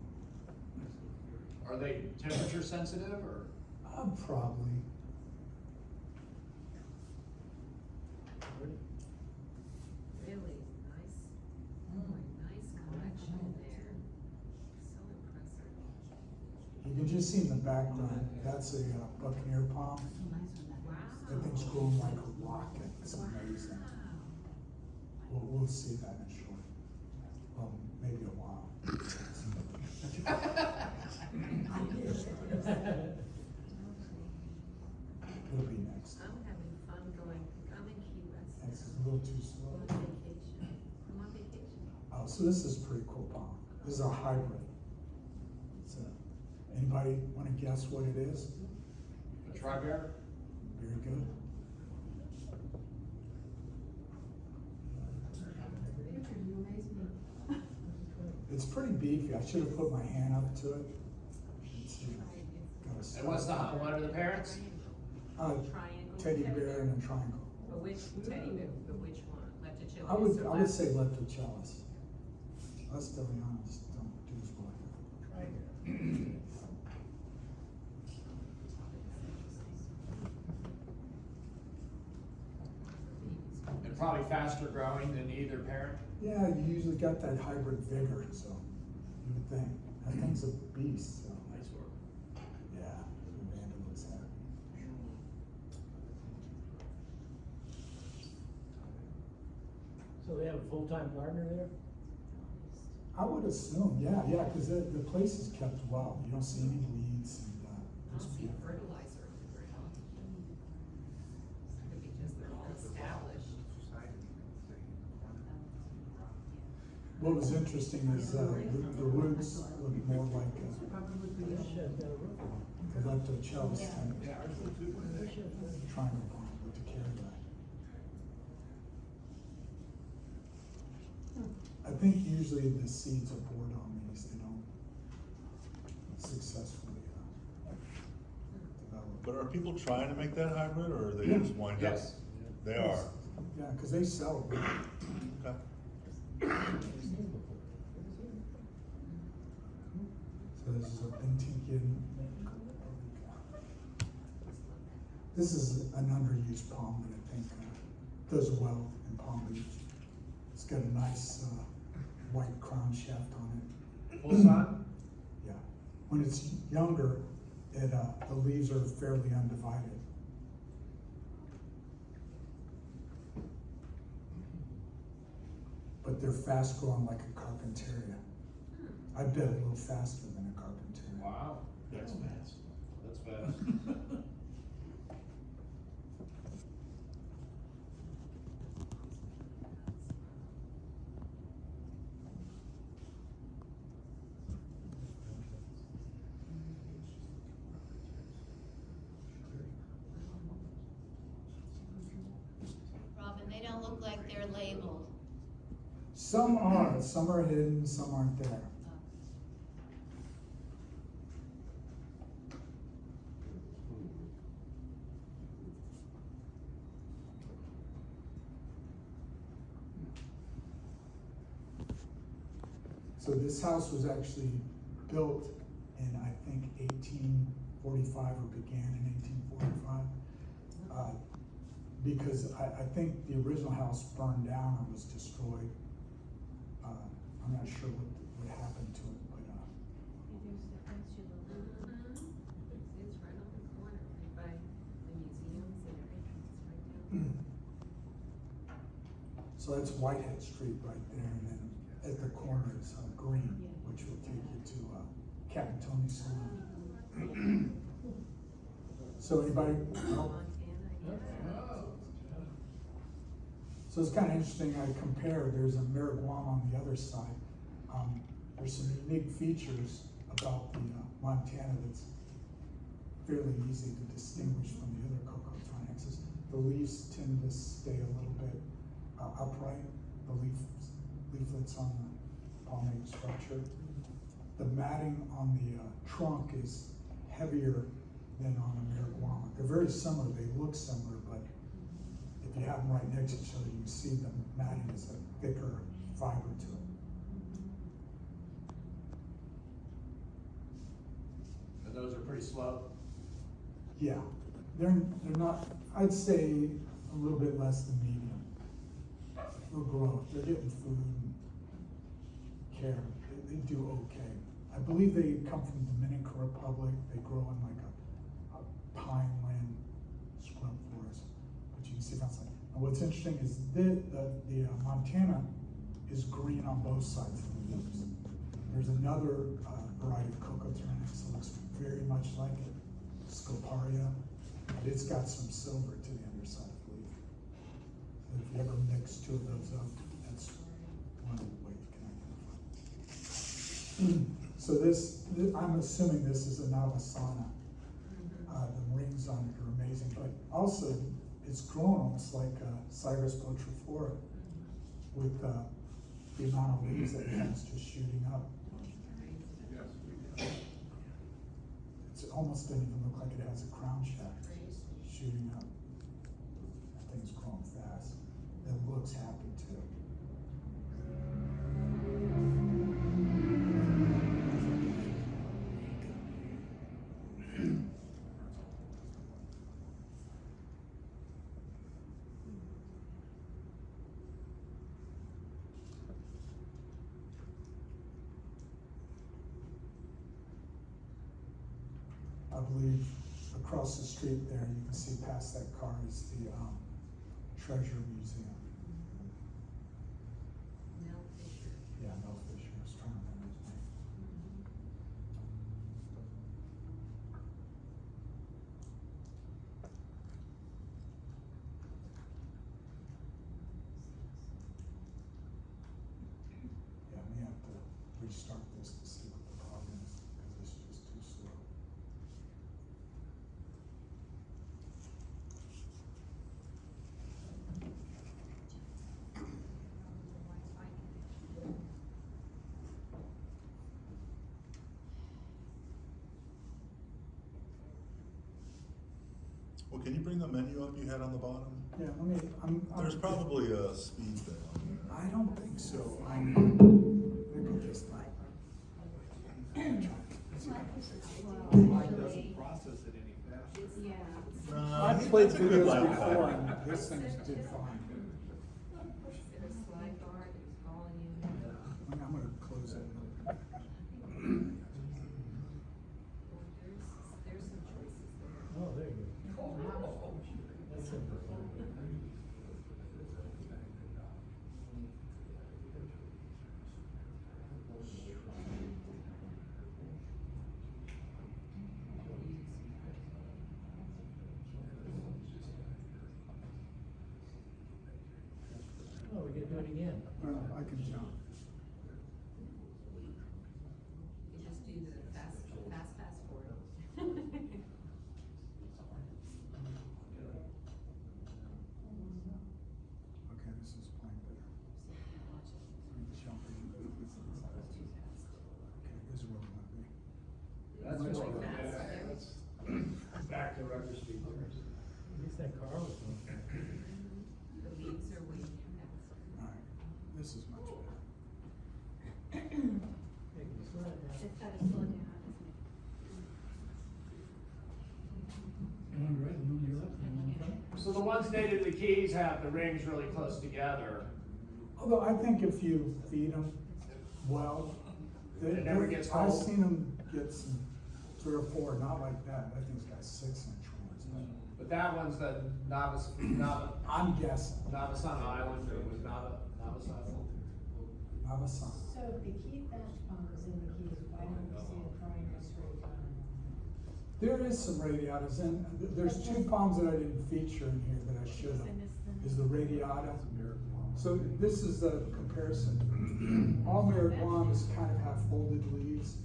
Speaker 1: Are they temperature sensitive or?
Speaker 9: Probably.
Speaker 4: Really
Speaker 9: You can just see in the background, that's a Buccaneer palm. That thing's growing like a rocket, it's amazing. We'll see that in a short, well, maybe a while. It'll be next.
Speaker 4: I'm having fun going, I'm in Key West.
Speaker 9: It's a little too slow.
Speaker 4: I'm on vacation. I'm on vacation.
Speaker 9: Oh, so this is a pretty cool palm. This is a hybrid. So, anybody wanna guess what it is?
Speaker 1: A tri-bear?
Speaker 9: Very good.
Speaker 4: Richard, you amaze me.
Speaker 9: It's pretty beefy. I should have put my hand up to it. It's, got a
Speaker 1: And what's the one of the parents?
Speaker 4: Triangle.
Speaker 9: Teddy bear and a triangle.
Speaker 4: But which teddy bear, but which one? Leptochilus
Speaker 9: I would
Speaker 4: or
Speaker 9: say leptochilus. Let's be honest, don't do this boy.
Speaker 1: And probably faster growing than either parent?
Speaker 9: Yeah, you usually got that hybrid vigor, so you would think. That thing's a beast, so.
Speaker 1: Nice work.
Speaker 9: Yeah, Amanda looks happy.
Speaker 3: So they have a full-time gardener there?
Speaker 9: I would assume, yeah, because the place is kept well. You don't see any weeds and,
Speaker 4: I
Speaker 9: it's
Speaker 4: don't see
Speaker 9: beautiful.
Speaker 4: fertilizer in the ground. Could be just they're all established.
Speaker 9: What was interesting is, the roots look more like a leptochilus type triangle palm with the carrot eye. I think usually the seeds are bored on these, they don't successfully develop.
Speaker 2: But are people trying to make that hybrid, or are they
Speaker 9: Yeah.
Speaker 2: just wind up?
Speaker 1: Yes.
Speaker 2: They are.
Speaker 9: Yeah, because they sell it.
Speaker 2: Okay.
Speaker 9: So this is a Bentikian. This is an underused palm that I think does well in Palm Beach. It's got a nice white crown shaft on it.
Speaker 1: Full sun?
Speaker 9: Yeah. When it's younger, the leaves are fairly undivided. But they're fast growing like a Carpentaria. I bet a little faster than a Carpentaria.
Speaker 1: Wow.
Speaker 8: That's fast.
Speaker 1: That's fast.
Speaker 7: Robin, they don't look like they're labeled.
Speaker 9: Some are hidden, some aren't there. So this house was actually built in, I think, 1845 or began in 1845. Because I think the original house burned down or was destroyed. I'm not sure what happened to it, but
Speaker 4: There's the extra little. It's right on the corner, right by the museums and everything, it's right down.
Speaker 9: so that's Whitehead Street right there, and then at the corner is Green, which will take you to Captain Tony's Saloon. So anybody?
Speaker 4: Montana, I guess.
Speaker 9: So it's kind of interesting, I compare, there's a marijuana on the other side. There's some unique features about the Montana that's fairly easy to distinguish from the other cocoa trianxes. The leaves tend to stay a little bit upright, the leaflets on the palmate structure. The matting on the trunk is heavier than on the marijuana. They're very similar, they look similar, but if you have them right next to each other, you can see the matting is a thicker fiber to it.
Speaker 1: And those are pretty slow.
Speaker 9: Yeah, they're not, I'd say a little bit less than medium. For growth, they're getting food and care, they do okay. I believe they come from Dominican Republic. They grow in like a pine land scrub forest, but you can see that's like. And what's interesting is the Montana is green on both sides of the leaves. There's another variety of Cocoteryx that looks very much like it, Scoparia, but it's got some silver to the underside of the leaf. And if you ever mix two of those up, that's one way you can identify. So I'm assuming this is a Navasana. The rings on it are amazing, but also it's grown almost like Cyrus botriflora with the amount of leaves that it has just shooting up. It almost doesn't even look like it has a crown shaft shooting up. That thing's growing fast. It looks happy too. I believe across the street there, you can see past that car is the Treasure Museum.
Speaker 4: Mel Fisher.
Speaker 9: Yeah, Mel Fisher, I was trying to remember his name. Yeah, I may have to restart this to see what the problem is, because this is just too slow.
Speaker 2: Well, can you bring the menu up you had on the bottom?
Speaker 9: Yeah, let me,
Speaker 2: There's probably a speed thing on
Speaker 9: I don't think so. Let me put this back.
Speaker 6: Mine doesn't process it any faster.
Speaker 4: Yeah.
Speaker 2: there.
Speaker 9: I've played
Speaker 2: It's a good
Speaker 9: videos
Speaker 2: laptop.
Speaker 9: before and this thing did fine.
Speaker 4: There's slide bar, there's volume.
Speaker 9: I'm gonna close it.
Speaker 4: There's some choices there.
Speaker 3: Oh, there you go. That's simple. Oh, we can do it again.
Speaker 9: Well, I can jump.
Speaker 4: You just do the fast forward.
Speaker 9: Okay, this is playing better. Let me jump in. Okay, this is where we want to be.
Speaker 1: That's
Speaker 9: Much
Speaker 1: really
Speaker 9: better.
Speaker 1: fast. That's back to record speed.
Speaker 3: At least that car was moving.
Speaker 4: The leaves are way faster.
Speaker 9: All right, this is much better.
Speaker 3: Hey, can you slow that down?
Speaker 7: It's gotta slow down, isn't it?
Speaker 3: One right, and one left, and one front.
Speaker 1: So the ones dated to the Keys have the rings really close together.
Speaker 9: Although I think if you feed them well,
Speaker 1: It never gets
Speaker 9: I've
Speaker 1: cold.
Speaker 9: seen them get some 3 or 4, not like that. That thing's got 6-inch ones.
Speaker 1: But that one's the
Speaker 9: I'm guessing.
Speaker 1: Navasana Island, or was Navasana?
Speaker 9: Navasana.
Speaker 10: So if the key is in the keys, why don't you see a triangle straight down?
Speaker 9: There is some radiatas, and there's 2 palms that I didn't feature in here that I should have. Is the radiata. So this is a comparison. All Miraguanas kind of have folded leaves.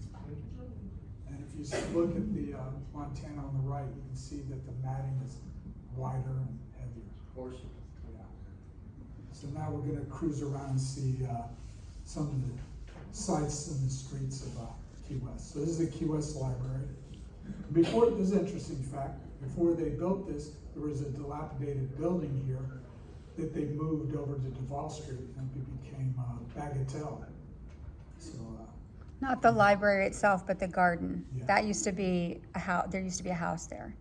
Speaker 9: And if you look at the Montana on the right, you can see that the matting is wider and heavier.
Speaker 1: Of course.
Speaker 9: Yeah. So now we're gonna cruise around and see some of the sights and the streets of Key West. So this is the Key West Library. Before, this is an interesting fact, before they built this, there was a dilapidated building here that they moved over to Duval Street and it became Bagatelle. So,
Speaker 5: Not the library itself, but the garden.
Speaker 9: Yeah.
Speaker 5: That used to be a house, there used to be a house there.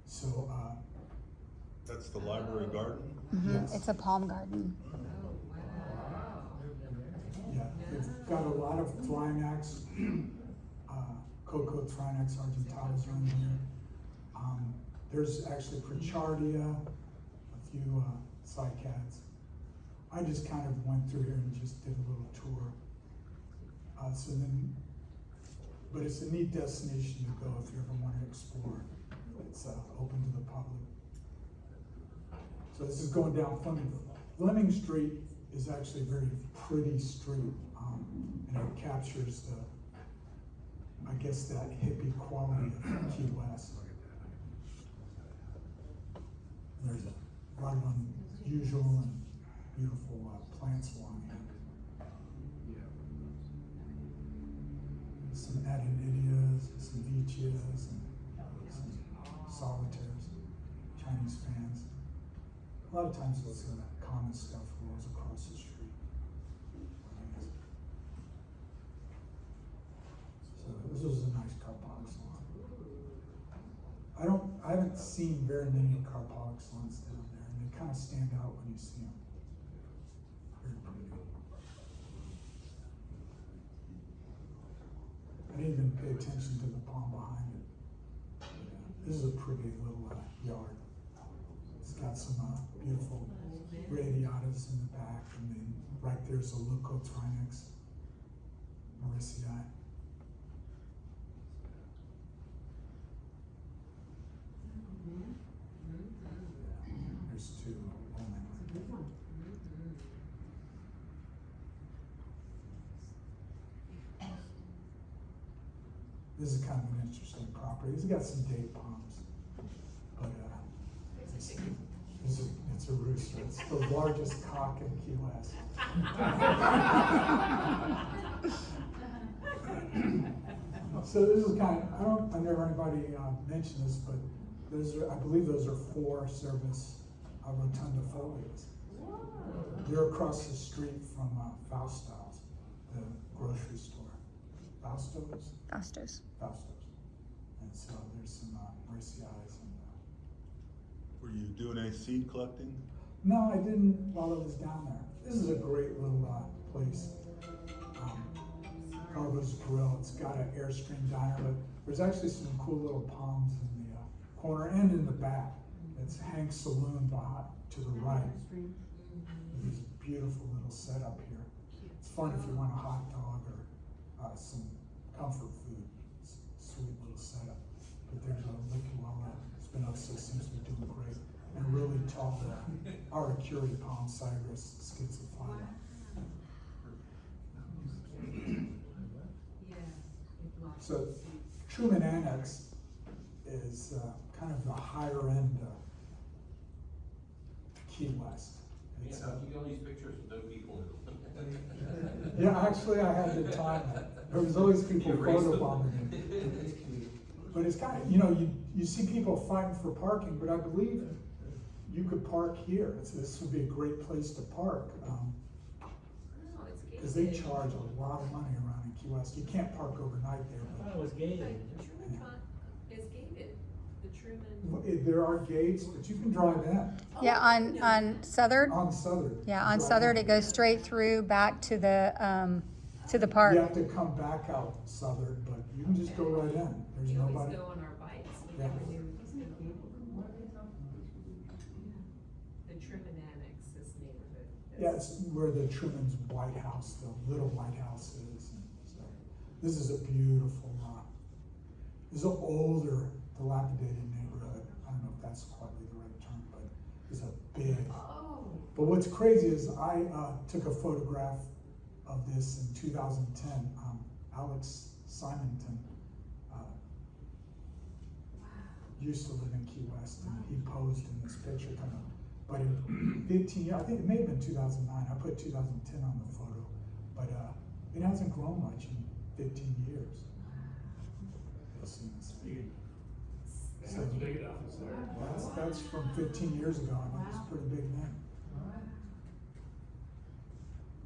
Speaker 9: so,
Speaker 2: That's the library garden?
Speaker 5: Mhm.
Speaker 9: Yes.
Speaker 5: It's a palm garden.
Speaker 4: Oh, wow.
Speaker 9: yeah, They've got a lot of Thrynax, Cocoa Thrynax argentatas are in here. There's actually Pritchardia, a few Cycads. I just kind of went through here and just did a little tour. But it's a neat destination to go if you ever want to explore. It's open to the public. So this is going down Fleming. Fleming Street is actually a very pretty street, and it captures the, I guess, that hippie quality of Key West. There's a lot of unusual and beautiful plants along here. Some Adenidias, some Vechias, and some solitaires, Chinese fans. A lot of times it's common stuff rolls across the street. So this was a nice Carponic salon. I haven't seen very many Carponic salons down there, and they kind of stand out when you see them. Very pretty. I didn't even pay attention to the palm behind it. This is a pretty little yard. It's got some beautiful radiatas in the back, and then right there's a Leucothrinax Mauritii. There's two. This is kind of an interesting property. It's got some date palms, but it's a rooster. It's the largest cock in Key West. So this is kind of, I've never anybody mentioned this, but I believe those are 4 service rotundifolias. They're across the street from Fausto's, the grocery store. Fausto's?
Speaker 5: Fausto's.
Speaker 9: Fausto's. And so there's some Mauritii and
Speaker 2: Were you doing any seed collecting?
Speaker 9: no, I didn't while I was down there. This is a great little place. Cargo's Grill. It's got an Airstream diner, but there's actually some cool little palms in the corner and in the back. It's Hank's Saloon behind, to the right. There's a beautiful little setup here. It's fun if you want a hot dog or some comfort food. It's a sweet little setup. But there's a Licky Wella Spinosa seems to be doing great. And really tall Aracuri Palm Cyrus Schizophylla. So Truman Annex is kind of the higher end Key West. It's,
Speaker 11: Yeah, you get all these pictures with no people.
Speaker 9: yeah, actually I had the time. There was always people photobombing me. But it's kind of, you see people fighting for parking, but I believe you could park here. This would be a great place to park. Because they charge a lot of money around in Key West. You can't park overnight there.
Speaker 3: I thought it was gated.
Speaker 4: The Truman is gated. The Truman.
Speaker 9: There are gates, but you can drive in.
Speaker 5: Yeah, on Southern.
Speaker 9: On Southern.
Speaker 5: Yeah, on
Speaker 9: Drive
Speaker 5: Southern,
Speaker 9: in.
Speaker 5: it goes straight through back to the park.
Speaker 9: You have to come back out Southern, but you can just go right in. There's
Speaker 4: We always
Speaker 9: nobody.
Speaker 4: go on our bikes. We
Speaker 9: Yeah.
Speaker 4: never knew it was gonna be. The Truman Annex, this neighborhood.
Speaker 9: Yeah, it's where the Truman's White House, the little White House is. And so this is a beautiful this is an older, dilapidated neighborhood. I don't know if that's quite the right term, but it's a big.
Speaker 4: Oh.
Speaker 9: But what's crazy is I took a photograph of this in 2010. Alex Simonton used to live in Key West, and he posed in this picture kind of. But in 15 years, I think it may have been 2009. I put 2010 on the photo, but it hasn't grown much in 15 years. You'll see this. So
Speaker 1: Big enough, it's there.
Speaker 9: that's from 15 years ago. I mean, it's a pretty big thing.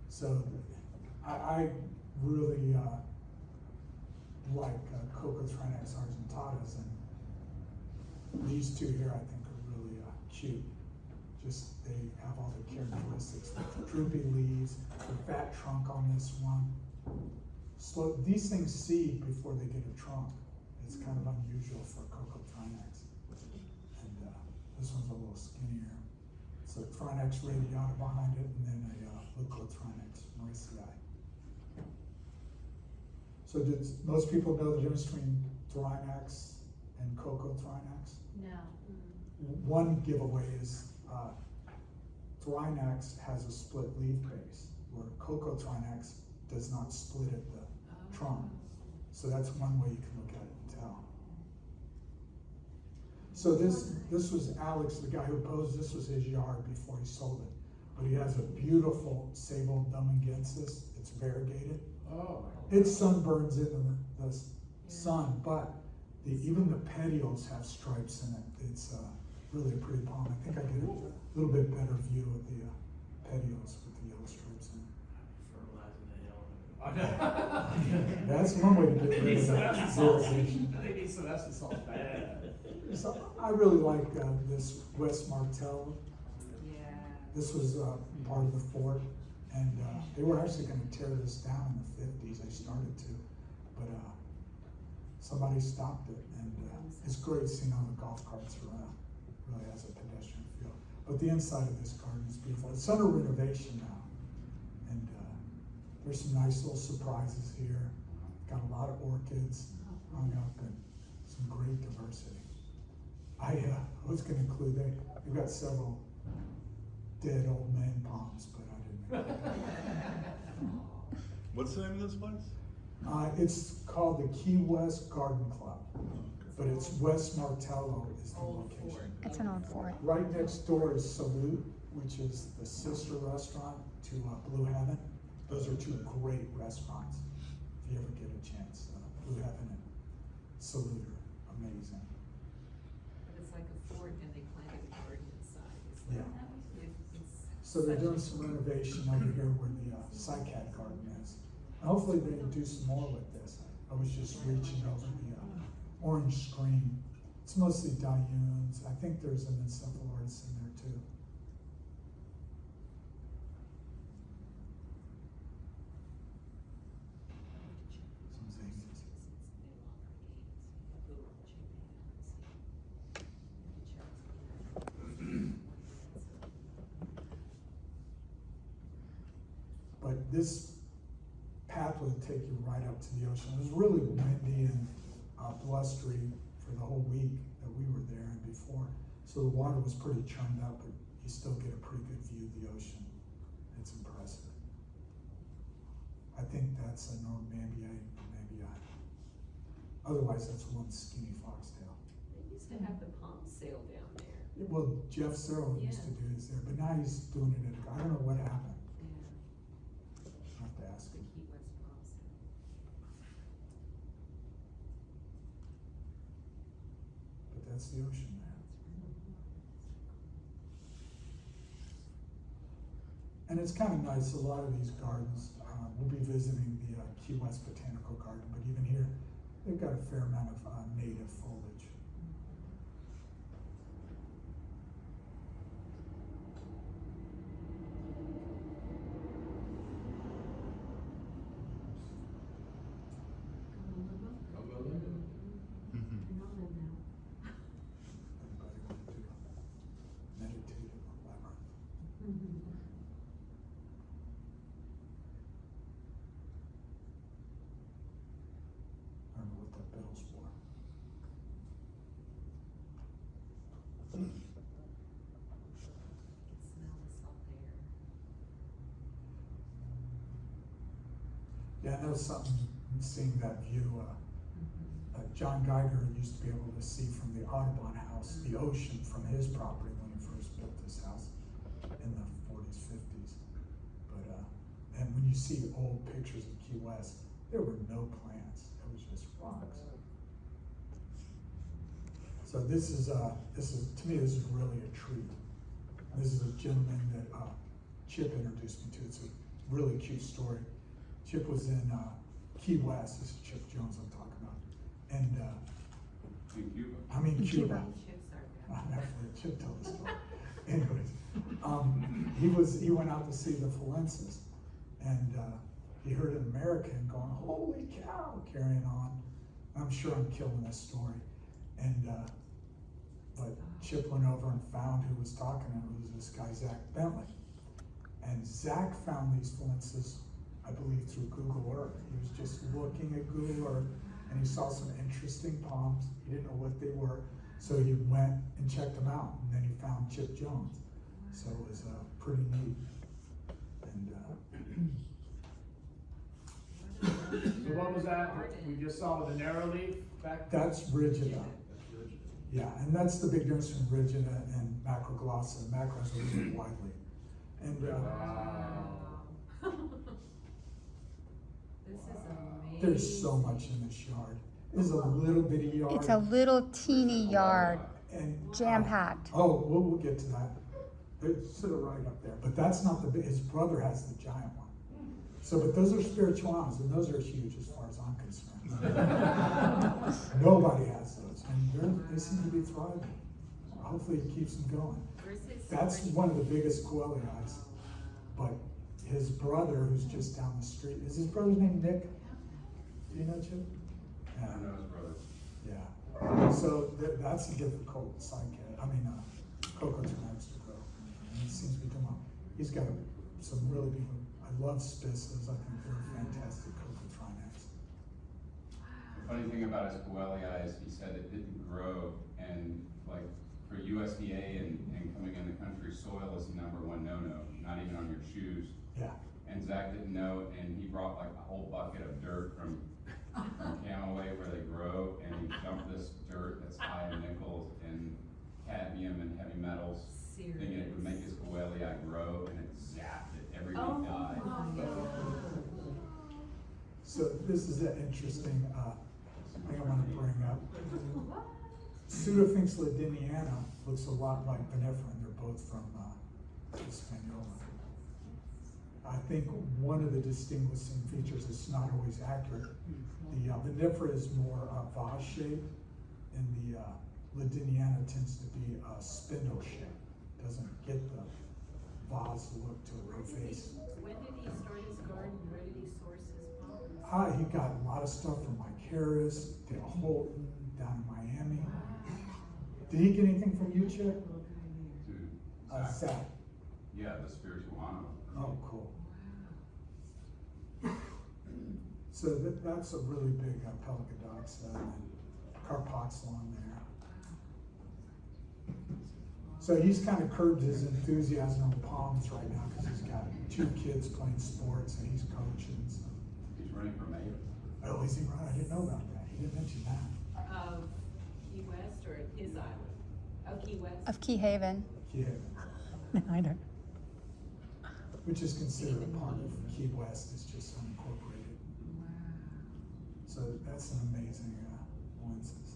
Speaker 9: So I really like Cocothrynax argentatas, and these two here I think are really cute. Just they have all the characteristics, the droopy leaves, the fat trunk on this one. These things seed before they get a trunk. It's kind of unusual for Cocoa Trinax. And this one's a little skinnier. It's a Trinax radiata behind it, and then a Leucotrinax mauritii. So did most people know the difference between Trinax and Cocoa Trinax?
Speaker 4: No.
Speaker 9: One giveaway is Trinax has a split leaf base, where Cocoa Trinax does not split at the trunk. So that's one way you can look at it and tell. So this was Alex, the guy who posed. This was his yard before he sold it. But he has a beautiful Sable Dumengensis. It's variegated.
Speaker 1: Oh.
Speaker 9: It sunburns in the sun, but even the petioles have stripes in it. It's really a pretty palm. I think I get a little bit better view of the petioles with the yellow stripes in it. That's one way to get rid of that irrigation.
Speaker 1: They need some Epsom salt bad.
Speaker 9: So I really like this West Martello.
Speaker 4: Yeah.
Speaker 9: This was part of the fort, and they were actually going to tear this down in the 50s. They started to, but somebody stopped it, and it's great seeing all the golf carts around. Really has a pedestrian feel. But the inside of this garden is beautiful. It's under renovation now, and there's some nice little surprises here. Got a lot of orchids hung up and some great diversity. I was going to include they've got several dead old man palms, but I didn't.
Speaker 2: What's the name of this place?
Speaker 9: It's called the Key West Garden Club, but it's West Martello is the location.
Speaker 5: It's an old fort.
Speaker 9: Right next door is Salute, which is the sister restaurant to Blue Heaven. Those are two great restaurants. If you ever get a chance, Blue Heaven and Salute are amazing.
Speaker 4: But it's like a fort and they planted a garden inside. It's
Speaker 9: Yeah.
Speaker 4: it's
Speaker 9: So they're
Speaker 4: such
Speaker 9: doing
Speaker 4: a-
Speaker 9: some renovation over here where the Cycad garden is. And hopefully they can do some more with this. I was just reaching over the orange screen. It's mostly diunes. I think there's an encephaloris in there too. Some zinnias. But this path would take you right up to the ocean. It was really windy and blustery for the whole week that we were there and before. So the water was pretty churned up, but you still get a pretty good view of the ocean. It's impressive. I think that's a Normandii. Otherwise, that's one skinny foxtail.
Speaker 4: They used to have the palm sail down there.
Speaker 9: Well, Jeff Searle used to do his there, but now he's doing it at, I don't know what happened.
Speaker 4: Yeah.
Speaker 9: I'll have to ask
Speaker 4: The
Speaker 9: him.
Speaker 4: Key West palm sail.
Speaker 9: But that's the ocean there. And it's kind of nice, a lot of these gardens, we'll be visiting the Key West Botanical Garden, but even here, they've got a fair amount of native foliage. Everybody want to do a meditative labyrinth. I don't know what that bell's for.
Speaker 4: Smell the salt air.
Speaker 9: Yeah, that was something, seeing that view. John Geiger used to be able to see from the Audubon house, the ocean from his property when he first built this house in the 40s, 50s. But, and when you see old pictures of Key West, there were no plants, it was just rocks. So this is, to me, this is really a treat. This is a gentleman that Chip introduced me to. It's a really cute story. Chip was in Key West. This is Chip Jones I'm talking about. And
Speaker 11: In Cuba.
Speaker 9: I mean Cuba.
Speaker 4: Chips are
Speaker 9: I'll
Speaker 4: good.
Speaker 9: never let Chip tell the story. Anyways, he went out to see the Falensis, And he heard an American going, "Holy cow," carrying on. I'm sure I'm killing this story. And but Chip went over and found who was talking, and it was this guy, Zach Bentley. And Zach found these flints, I believe, through Google Earth. He was just looking at Google Earth, and he saw some interesting palms. He didn't know what they were, so he went and checked them out, and then he found Chip Jones. So it was pretty neat. And
Speaker 1: So what was that we just saw with the narrow leaf back?
Speaker 9: that's Rigida. Yeah, and that's the big difference between Rigida and Macroglossa. Macros are really widely. And
Speaker 4: This is amazing.
Speaker 9: there's so much in this yard. It's a little bitty yard.
Speaker 5: It's a little teeny yard,
Speaker 9: and
Speaker 5: jam-packed.
Speaker 9: Oh, we'll get to that. It's sort of right up there, but that's not the big. His brother has the giant one. So, but those are spirituals, and those are huge as far as I'm concerned. Nobody has those, and they seem to be thriving. Hopefully, it keeps them going. That's one of the biggest coeliacs. But his brother, who's just down the street, is his brother's name Nick? Do you know Chip?
Speaker 11: I know his brother.
Speaker 9: Yeah. So that's a difficult Cycad. Cocotrinex to grow. And it seems to be doing well. He's got some really big. I love spisses. I think they're fantastic Cocotrinex.
Speaker 11: The funny thing about his Coelii is he said it didn't grow, and like for USDA and coming in the country, soil is the #1 no-no, not even on your shoes.
Speaker 9: Yeah.
Speaker 11: And Zach didn't know, and he brought like a whole bucket of dirt from Camaway where they grow, and he dumped this dirt that's high in nickels and cadmium and heavy metals, thinking it would make his Coelii grow, and it zapped it. Everything died.
Speaker 9: So this is an interesting thing I want to bring up. Pseudophinx ladiniana looks a lot like vinifera. They're both from Hispaniola. I think one of the distinguishing features is not always accurate. The vinifera is more vase shaped, and the ladiniana tends to be spindle shaped. Doesn't get the vase look to her face.
Speaker 4: When did he start his garden? Where did he source his palms?
Speaker 9: He got a lot of stuff from Mike Harris, Dale Holton, down in Miami. Did he get anything from you, Chip?
Speaker 11: Dude,
Speaker 9: Zach.
Speaker 11: yeah, the spirituano.
Speaker 9: Oh, cool. So that's a really big Pelicodoxa and Carpoxylon there. So he's kind of curbed his enthusiasm on palms right now because he's got 2 kids playing sports and he's coaching. So.
Speaker 11: He's running for mayor.
Speaker 9: Oh, is he right? I didn't know about that. He didn't mention that.
Speaker 4: Of Key West or his island? Oh, Key West.
Speaker 5: Of Key Haven.
Speaker 9: Key Haven.
Speaker 5: I don't.
Speaker 9: Which is considered a part of Key West. It's just unincorporated.
Speaker 4: Wow.
Speaker 9: So that's an amazing coincidence.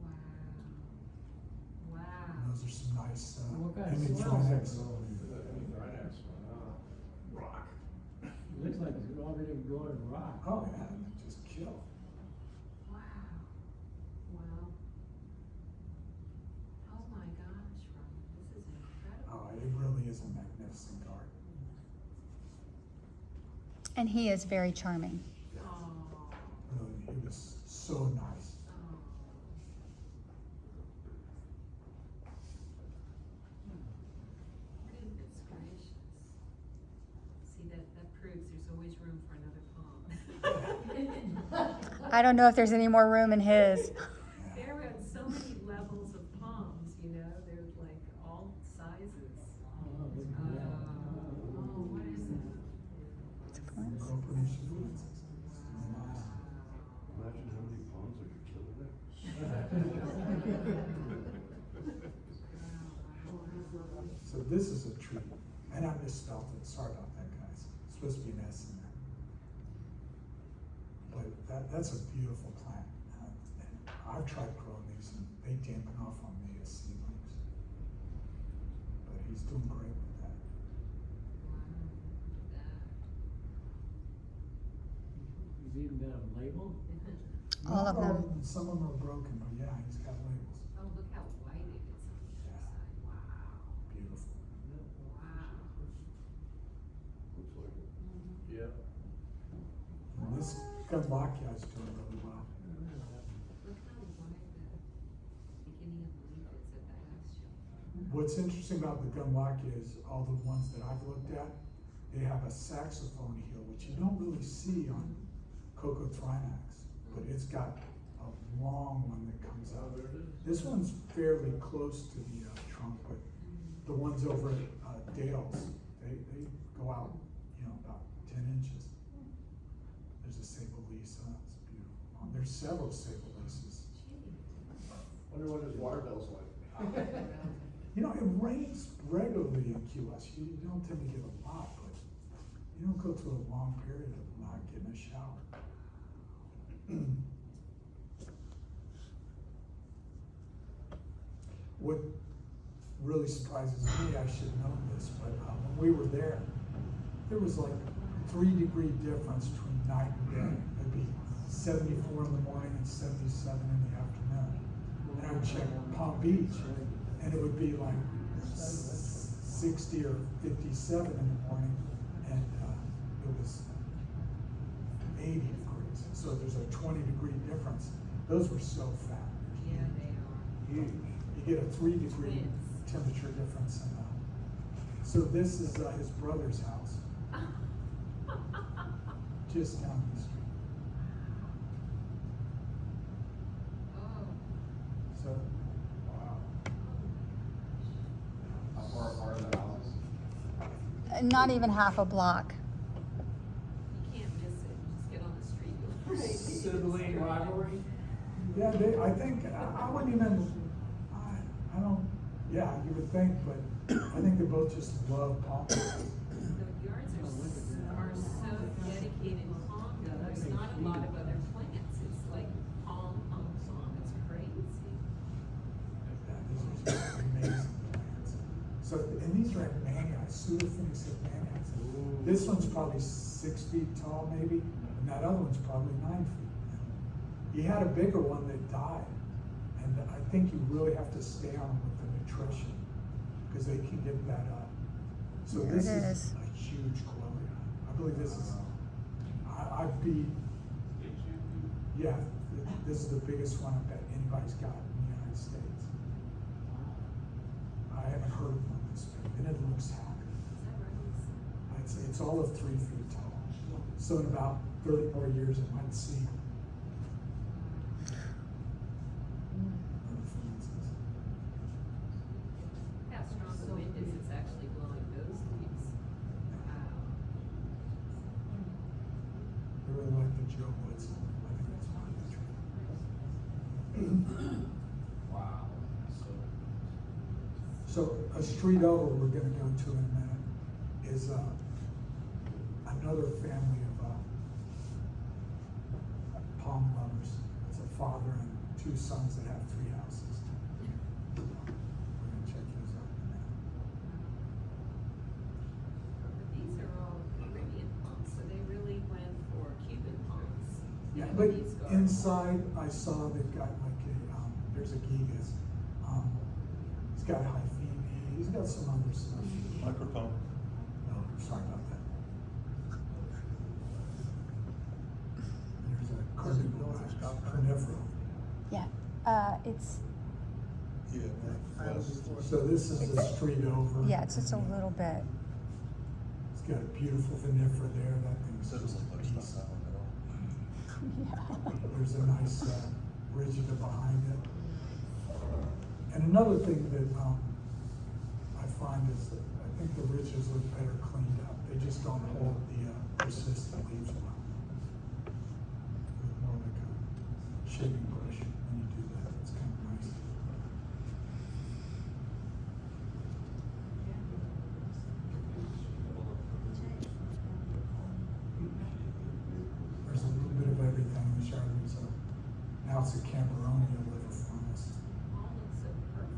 Speaker 4: Wow. Wow.
Speaker 9: And those are some nice
Speaker 3: What kind of
Speaker 9: image
Speaker 3: soils are
Speaker 9: phonics.
Speaker 3: Rock. It looks like it's already growing rock.
Speaker 9: Oh yeah, just kill.
Speaker 4: Wow. Wow. Oh my gosh, Ron, this is incredible.
Speaker 9: Oh, it really is a magnificent garden.
Speaker 5: And he is very charming.
Speaker 4: Oh.
Speaker 9: Really, he was so nice.
Speaker 4: Oh. Goodness gracious. See, that proves there's always room for another palm.
Speaker 5: I don't know if there's any more room in his.
Speaker 4: There are so many levels of palms, you know, they're like all sizes. Oh, what is it?
Speaker 5: It's a plant.
Speaker 9: Incorporation fluids.
Speaker 2: Imagine how many palms I could kill today.
Speaker 9: So this is a tree, and I misspelled it. Sorry about that, guys. It's supposed to be an S in there. But that's a beautiful plant. And I've tried growing these, and they dampen off on me as seedlings. But he's doing great with that.
Speaker 3: He's even got a label.
Speaker 5: All of
Speaker 9: Not
Speaker 5: them.
Speaker 9: Some of them are broken, but yeah, he's got labels.
Speaker 4: Oh, look how white it is on the other side. Wow.
Speaker 9: Beautiful.
Speaker 4: Wow.
Speaker 2: Looks like it.
Speaker 9: Gumbakia is doing really well.
Speaker 4: Look how wide the beginning of the leaf is at that last show.
Speaker 9: What's interesting about the Gumbakia is all the ones that I've looked at, they have a saxophone heel, which you don't really see on Cocothrinax, but it's got a long one that comes out. This one's fairly close to the trunk, but the ones over at Dale's, they go out, you know, about 10 inches. There's a Sable Lisa, it's beautiful. There's several Sable Lisas.
Speaker 6: Wonder what his water bill's like.
Speaker 9: You know, it rains regularly in Key West. You don't tend to get a lot, but you don't go through a long period of not getting a shower. What really surprises me, I should know this, but when we were there was like 3-degree difference between night and day. It'd be 74 in the morning and 77 in the afternoon. And I would check Palm Beach, and it would be like 60 or 57 in the morning, and it was 80 degrees. So there's a 20-degree difference. Those were so fat.
Speaker 4: Yeah, they are.
Speaker 9: Huge. You get a 3-degree temperature difference. And, so this is his brother's house, just down the street.
Speaker 4: Oh.
Speaker 9: So, wow.
Speaker 11: How far apart are the houses?
Speaker 5: Not even half a block.
Speaker 4: You can't miss it, just get on the street.
Speaker 1: Sibling rivalry.
Speaker 9: Yeah, I think, I wouldn't even, I don't, yeah, you would think, but I think they both just love palm trees.
Speaker 4: The yards are so dedicated to palm, though. There's not a lot of other plants. It's like palm. It's crazy.
Speaker 9: Yeah, these are just amazing plants. So, and these are at Manhats, Pseudophoenix at Manhats. This one's probably 6 feet tall, maybe, and that other one's probably 9 feet. He had a bigger one that died, and I think you really have to stay on them with the nutrition, because they can get that up. So
Speaker 5: There
Speaker 9: this
Speaker 5: it
Speaker 9: is a huge Chloe. I believe this is, I'd be, yeah, this is the biggest one I bet anybody's got in the United States. I haven't heard of one this big, and it looks happy. I'd say it's all of 3 feet tall. So in about 30 more years, it might see.
Speaker 4: How strong the wind is, it's actually blowing those leaves. Wow.
Speaker 9: I really like the Joe Woods. I think that's one of the trees.
Speaker 11: Wow.
Speaker 9: So a street over we're gonna go to in a minute is another family of palm lovers. It's a father and 2 sons that have 3 houses. We're gonna check those out in a minute.
Speaker 4: But these are all Caribbean palms, so they really went for Cuban palms.
Speaker 9: Yeah,
Speaker 4: You know,
Speaker 9: but
Speaker 4: these gardens.
Speaker 9: inside I saw they've got like a, there's a gigas. He's got hyphene, he's got some other stuff.
Speaker 2: Microphone.
Speaker 9: No, sorry about that. There's a carnivore.
Speaker 5: Yeah, it's,
Speaker 2: Yeah.
Speaker 9: So this is the street over.
Speaker 5: yeah, it's just a little bit.
Speaker 9: It's got a beautiful vinifera there, that thing's just a piece.
Speaker 5: Yeah.
Speaker 9: There's a nice rigida behind it. And another thing that I find is that I think the ridges look better cleaned up. They just don't hold the persistent leaves well. It's more like a shaving brush when you do that. It's kind of nice. There's a little bit of everything in the Chardonnay. So now it's a Cameronia liver fungus.
Speaker 4: All look so perfect.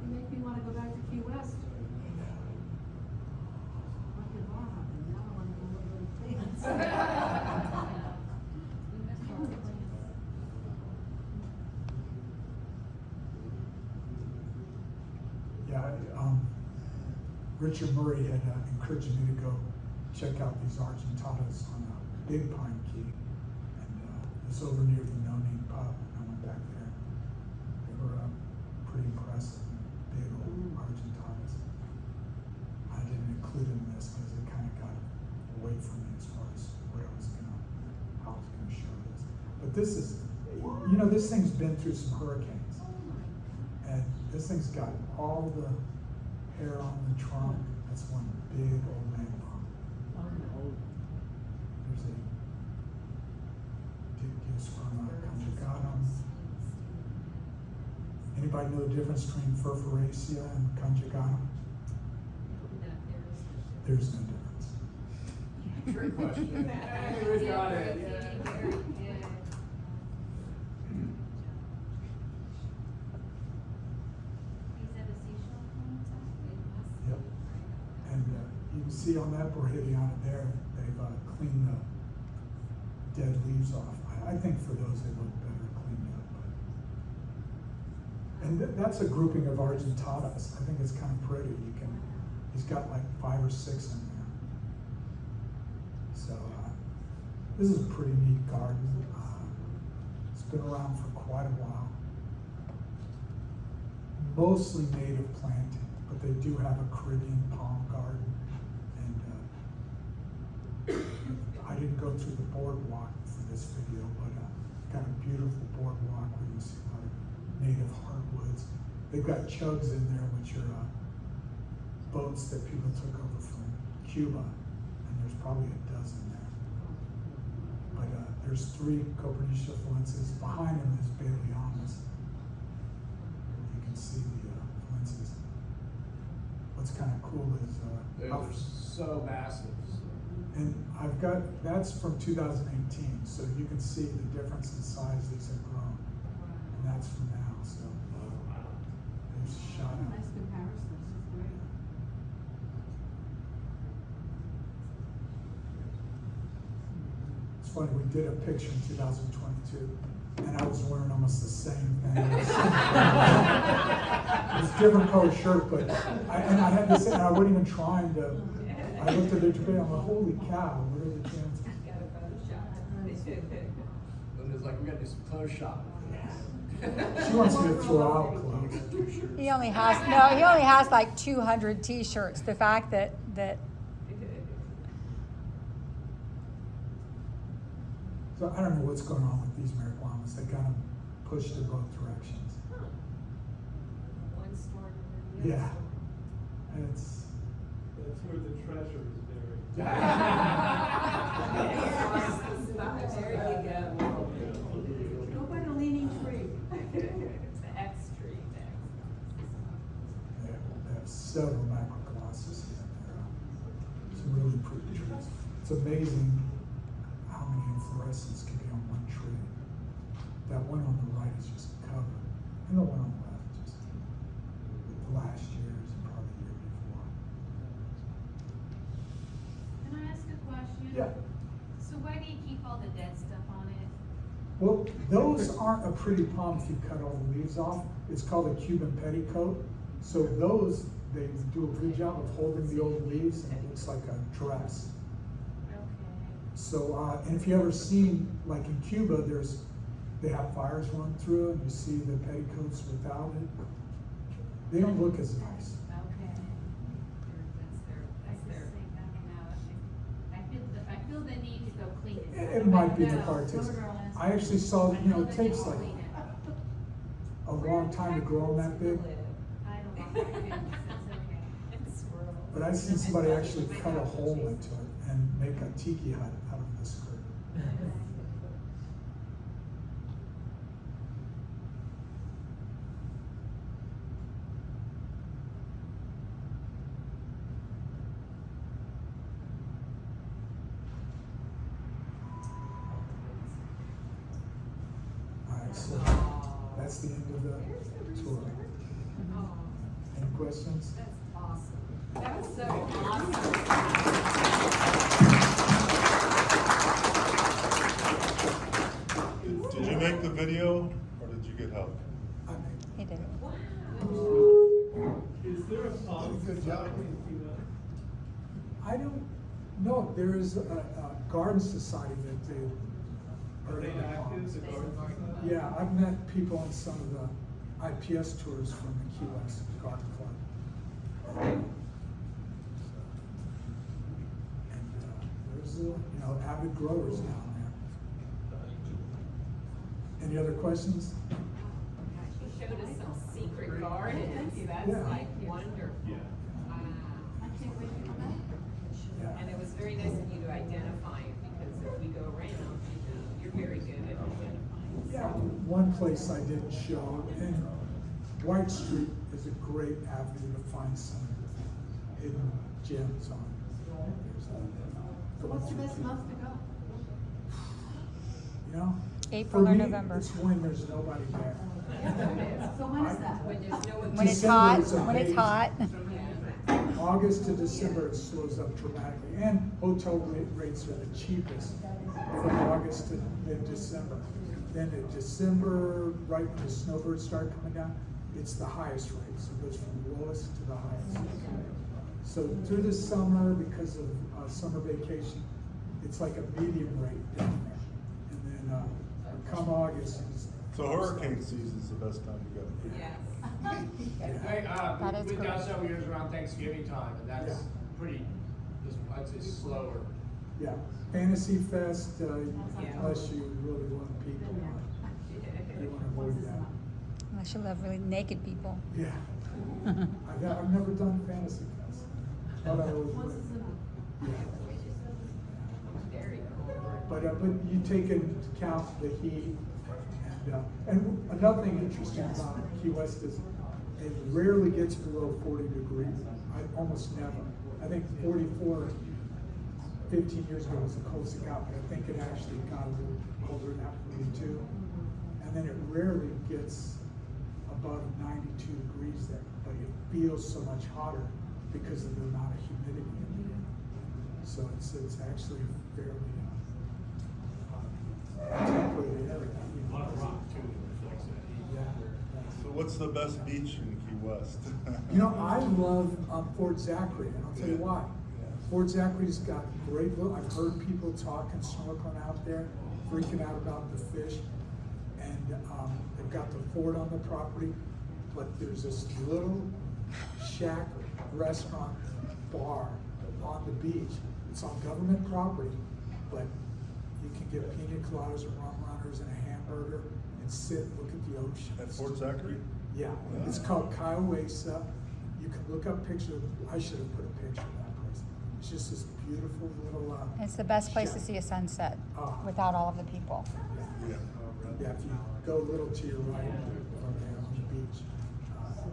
Speaker 10: You make me wanna go back to Key West. Like your bar hopping, now I wanna go look at those things.
Speaker 4: We missed all the plants.
Speaker 9: Yeah, Richard Murray had encouraged me to go check out these Argentatas on a big pine key. And it's over near the No Name Pub. I went back there. They were pretty impressive, big old Argentatas. I didn't include them in this because it kind of got away from me as far as what I was how I was gonna show this. But this is, you know, this thing's been through some hurricanes. And this thing's got all the hair on the trunk. That's one big old man palm. There's a dictyus from conjugatum. Anybody know the difference between furfuracea and conjugatum? There's no difference.
Speaker 1: Trick question. Hey, we got it. Yeah.
Speaker 9: Yep. And you can see on that Borhidiana there, they've cleaned the dead leaves off. I think for those they look better cleaned up. But. And that's a grouping of Argentatas. I think it's kind of pretty. He's got like 5 or 6 in there. So this is a pretty neat garden. It's been around for quite a while. Mostly native planting, but they do have a Caribbean palm garden. And I didn't go through the boardwalk for this video, but got a beautiful boardwalk where you see a lot of native hardwoods. They've got chugs in there, which are boats that people took over from Cuba, and there's probably a dozen there. But there's 3 Copernicia flences. Behind them is Baleamus. You can see the flences. What's kind of cool is
Speaker 1: They're so massive.
Speaker 9: and I've got, that's from 2018, so you can see the difference in size these have grown. And that's from now, so they've shot up.
Speaker 10: Nice comparison, this is great.
Speaker 9: It's funny, we did a picture in 2022, and I was wearing almost the same thing. It was a different color shirt, but I had this, and I wasn't even trying to. I looked at it today, I'm like, holy cow, what are the chances?
Speaker 4: Got a Photoshop.
Speaker 1: And it's like, we gotta do some clothes shopping.
Speaker 9: She wants me to throw out clothes.
Speaker 5: He only has like 200 t-shirts. The fact that
Speaker 9: So I don't know what's going on with these marijuanas. They kind of pushed in both directions.
Speaker 4: One store to the other.
Speaker 9: Yeah. And it's,
Speaker 6: That's where the treasure is buried.
Speaker 4: There you go.
Speaker 10: Go by the leaning tree.
Speaker 4: The X tree there.
Speaker 9: they have several macrocolossus in there. Some really pretty trees. It's amazing how many inflorescences can be on one tree. That one on the right is just covered. And the one on the left just the last year's and probably the year before.
Speaker 7: Can I ask a question?
Speaker 9: Yeah.
Speaker 7: So why do you keep all the dead stuff on it?
Speaker 9: Well, those aren't a pretty palm if you cut all the leaves off. It's called a Cuban petticoat. So those, they do a good job of holding the old leaves, and it looks like a dress.
Speaker 7: Okay.
Speaker 9: So, and if you ever seen, like in Cuba, they have fires run through, and you see the petticoats without it. They don't look as nice.
Speaker 7: Okay. That's their thing. I feel the need to go clean it.
Speaker 9: It might be the
Speaker 7: No,
Speaker 9: part too.
Speaker 7: Silver Girl has
Speaker 9: I actually saw, you know, it
Speaker 7: I feel the
Speaker 9: takes
Speaker 7: need to
Speaker 9: like
Speaker 7: clean it.
Speaker 9: a long time to grow them that big.
Speaker 7: I don't know. My goodness, that's okay.
Speaker 4: It's swirl.
Speaker 9: But I've seen somebody actually cut a hole into it and make a tiki hut out of the skirt. Alright, so that's the end of the tour.
Speaker 4: Oh,
Speaker 9: Any questions?
Speaker 4: that's awesome. That was so awesome.
Speaker 2: Did you make the video or did you get help?
Speaker 9: I mean,
Speaker 5: he did.
Speaker 4: Wow.
Speaker 6: Is there a policy?
Speaker 2: Good job.
Speaker 9: I don't No, there is a garden society that they
Speaker 6: Are
Speaker 9: are
Speaker 6: they
Speaker 9: in
Speaker 6: active, the garden society?
Speaker 9: Yeah, I've met people on some of the IPS tours from the Key West Garden Club. And there's, avid growers down there. Any other questions?
Speaker 4: She showed us some secret gardens, that's
Speaker 9: Yeah.
Speaker 4: like wonderful. Wow.
Speaker 9: Yeah.
Speaker 4: And it was very nice of you to identify it, because if we go around, you're very good at identifying.
Speaker 9: Yeah, one place I didn't show, and White Street is a great avenue to find some hidden gems on.
Speaker 10: So what's the best month to go?
Speaker 9: You know?
Speaker 5: April
Speaker 9: for
Speaker 5: or
Speaker 9: me,
Speaker 5: November.
Speaker 9: It's when there's nobody there.
Speaker 10: So when is that?
Speaker 4: When there's no one.
Speaker 5: When it's
Speaker 9: December
Speaker 5: hot,
Speaker 9: is
Speaker 5: when it's
Speaker 9: amazing.
Speaker 5: hot.
Speaker 9: August to December, it slows up dramatically, and hotel rates are the cheapest from August to mid-December. Then in December, right when the snowbirds start coming down, it's the highest rate, so it goes from the lowest to the highest. So through the summer, because of summer vacation, it's like a medium rate down there. And then come August, it's.
Speaker 2: So hurricane season's the best time to go.
Speaker 4: Yes.
Speaker 1: Hey,
Speaker 5: That is
Speaker 1: we've got
Speaker 5: correct.
Speaker 1: several years around Thanksgiving time, and that's
Speaker 9: Yeah.
Speaker 1: pretty, I'd say slower.
Speaker 9: Yeah, Fantasy Fest, unless you really want people, you want to avoid that.
Speaker 5: Unless you love really naked people.
Speaker 9: Yeah. I've never done Fantasy Fest. Thought I always would. Yeah.
Speaker 4: Very cool.
Speaker 9: But you take into account the heat, and another thing interesting about Key West is it rarely gets below 40 degrees. Almost never. I think 44, 15 years ago was the coldest it got, but I think it actually got a little colder than 42. And then it rarely gets above 92 degrees there, but it feels so much hotter because of the amount of humidity in the air. So it's actually fairly temperate area.
Speaker 8: A lot of rock too, that reflects that heat.
Speaker 9: Yeah.
Speaker 2: So what's the best beach in Key West?
Speaker 9: I love Fort Zachary, and I'll tell you why. Fort Zachary's got great look. I've heard people talking, snorkeling out there, freaking out about the fish. And they've got the fort on the property, but there's this little shack, restaurant, bar on the beach. It's on government property, but you can get pina coladas and rum runners and a hamburger and sit and look at the ocean.
Speaker 2: At Fort Zachary?
Speaker 9: Yeah, it's called Kiowa. You can look up pictures. I should have put a picture of that place. It's just this beautiful little.
Speaker 5: It's the best place to
Speaker 9: shack.
Speaker 5: see a sunset
Speaker 9: Oh.
Speaker 5: without all of the people.
Speaker 2: Yeah.
Speaker 9: Yeah, if you go a little to your right from there on the beach,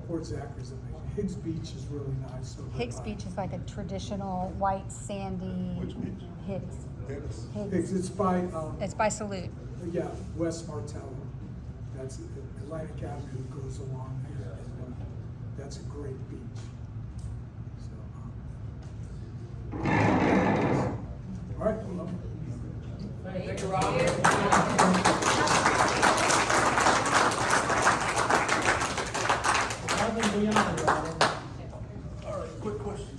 Speaker 9: Fort Zachary's amazing. Higgs Beach is really nice. over
Speaker 5: Higgs
Speaker 9: by-
Speaker 5: Beach is like a traditional white sandy.
Speaker 2: Which beach?
Speaker 5: Higgs.
Speaker 2: Dennis.
Speaker 9: Higgs,
Speaker 5: Higgs.
Speaker 9: it's by,
Speaker 5: It's by Salute.
Speaker 9: yeah, West Martello. That's Atlantic Avenue goes along there. And, that's a great beach. So, all right, well,
Speaker 1: Thank you, Rob.
Speaker 3: Nothing beyond, Robert.
Speaker 2: All right, quick question.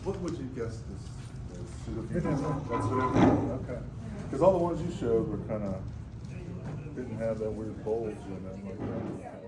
Speaker 2: What would you guess this is? That's what it is? Okay. Because all the ones you showed were kind of, didn't have that weird bulge in them like that.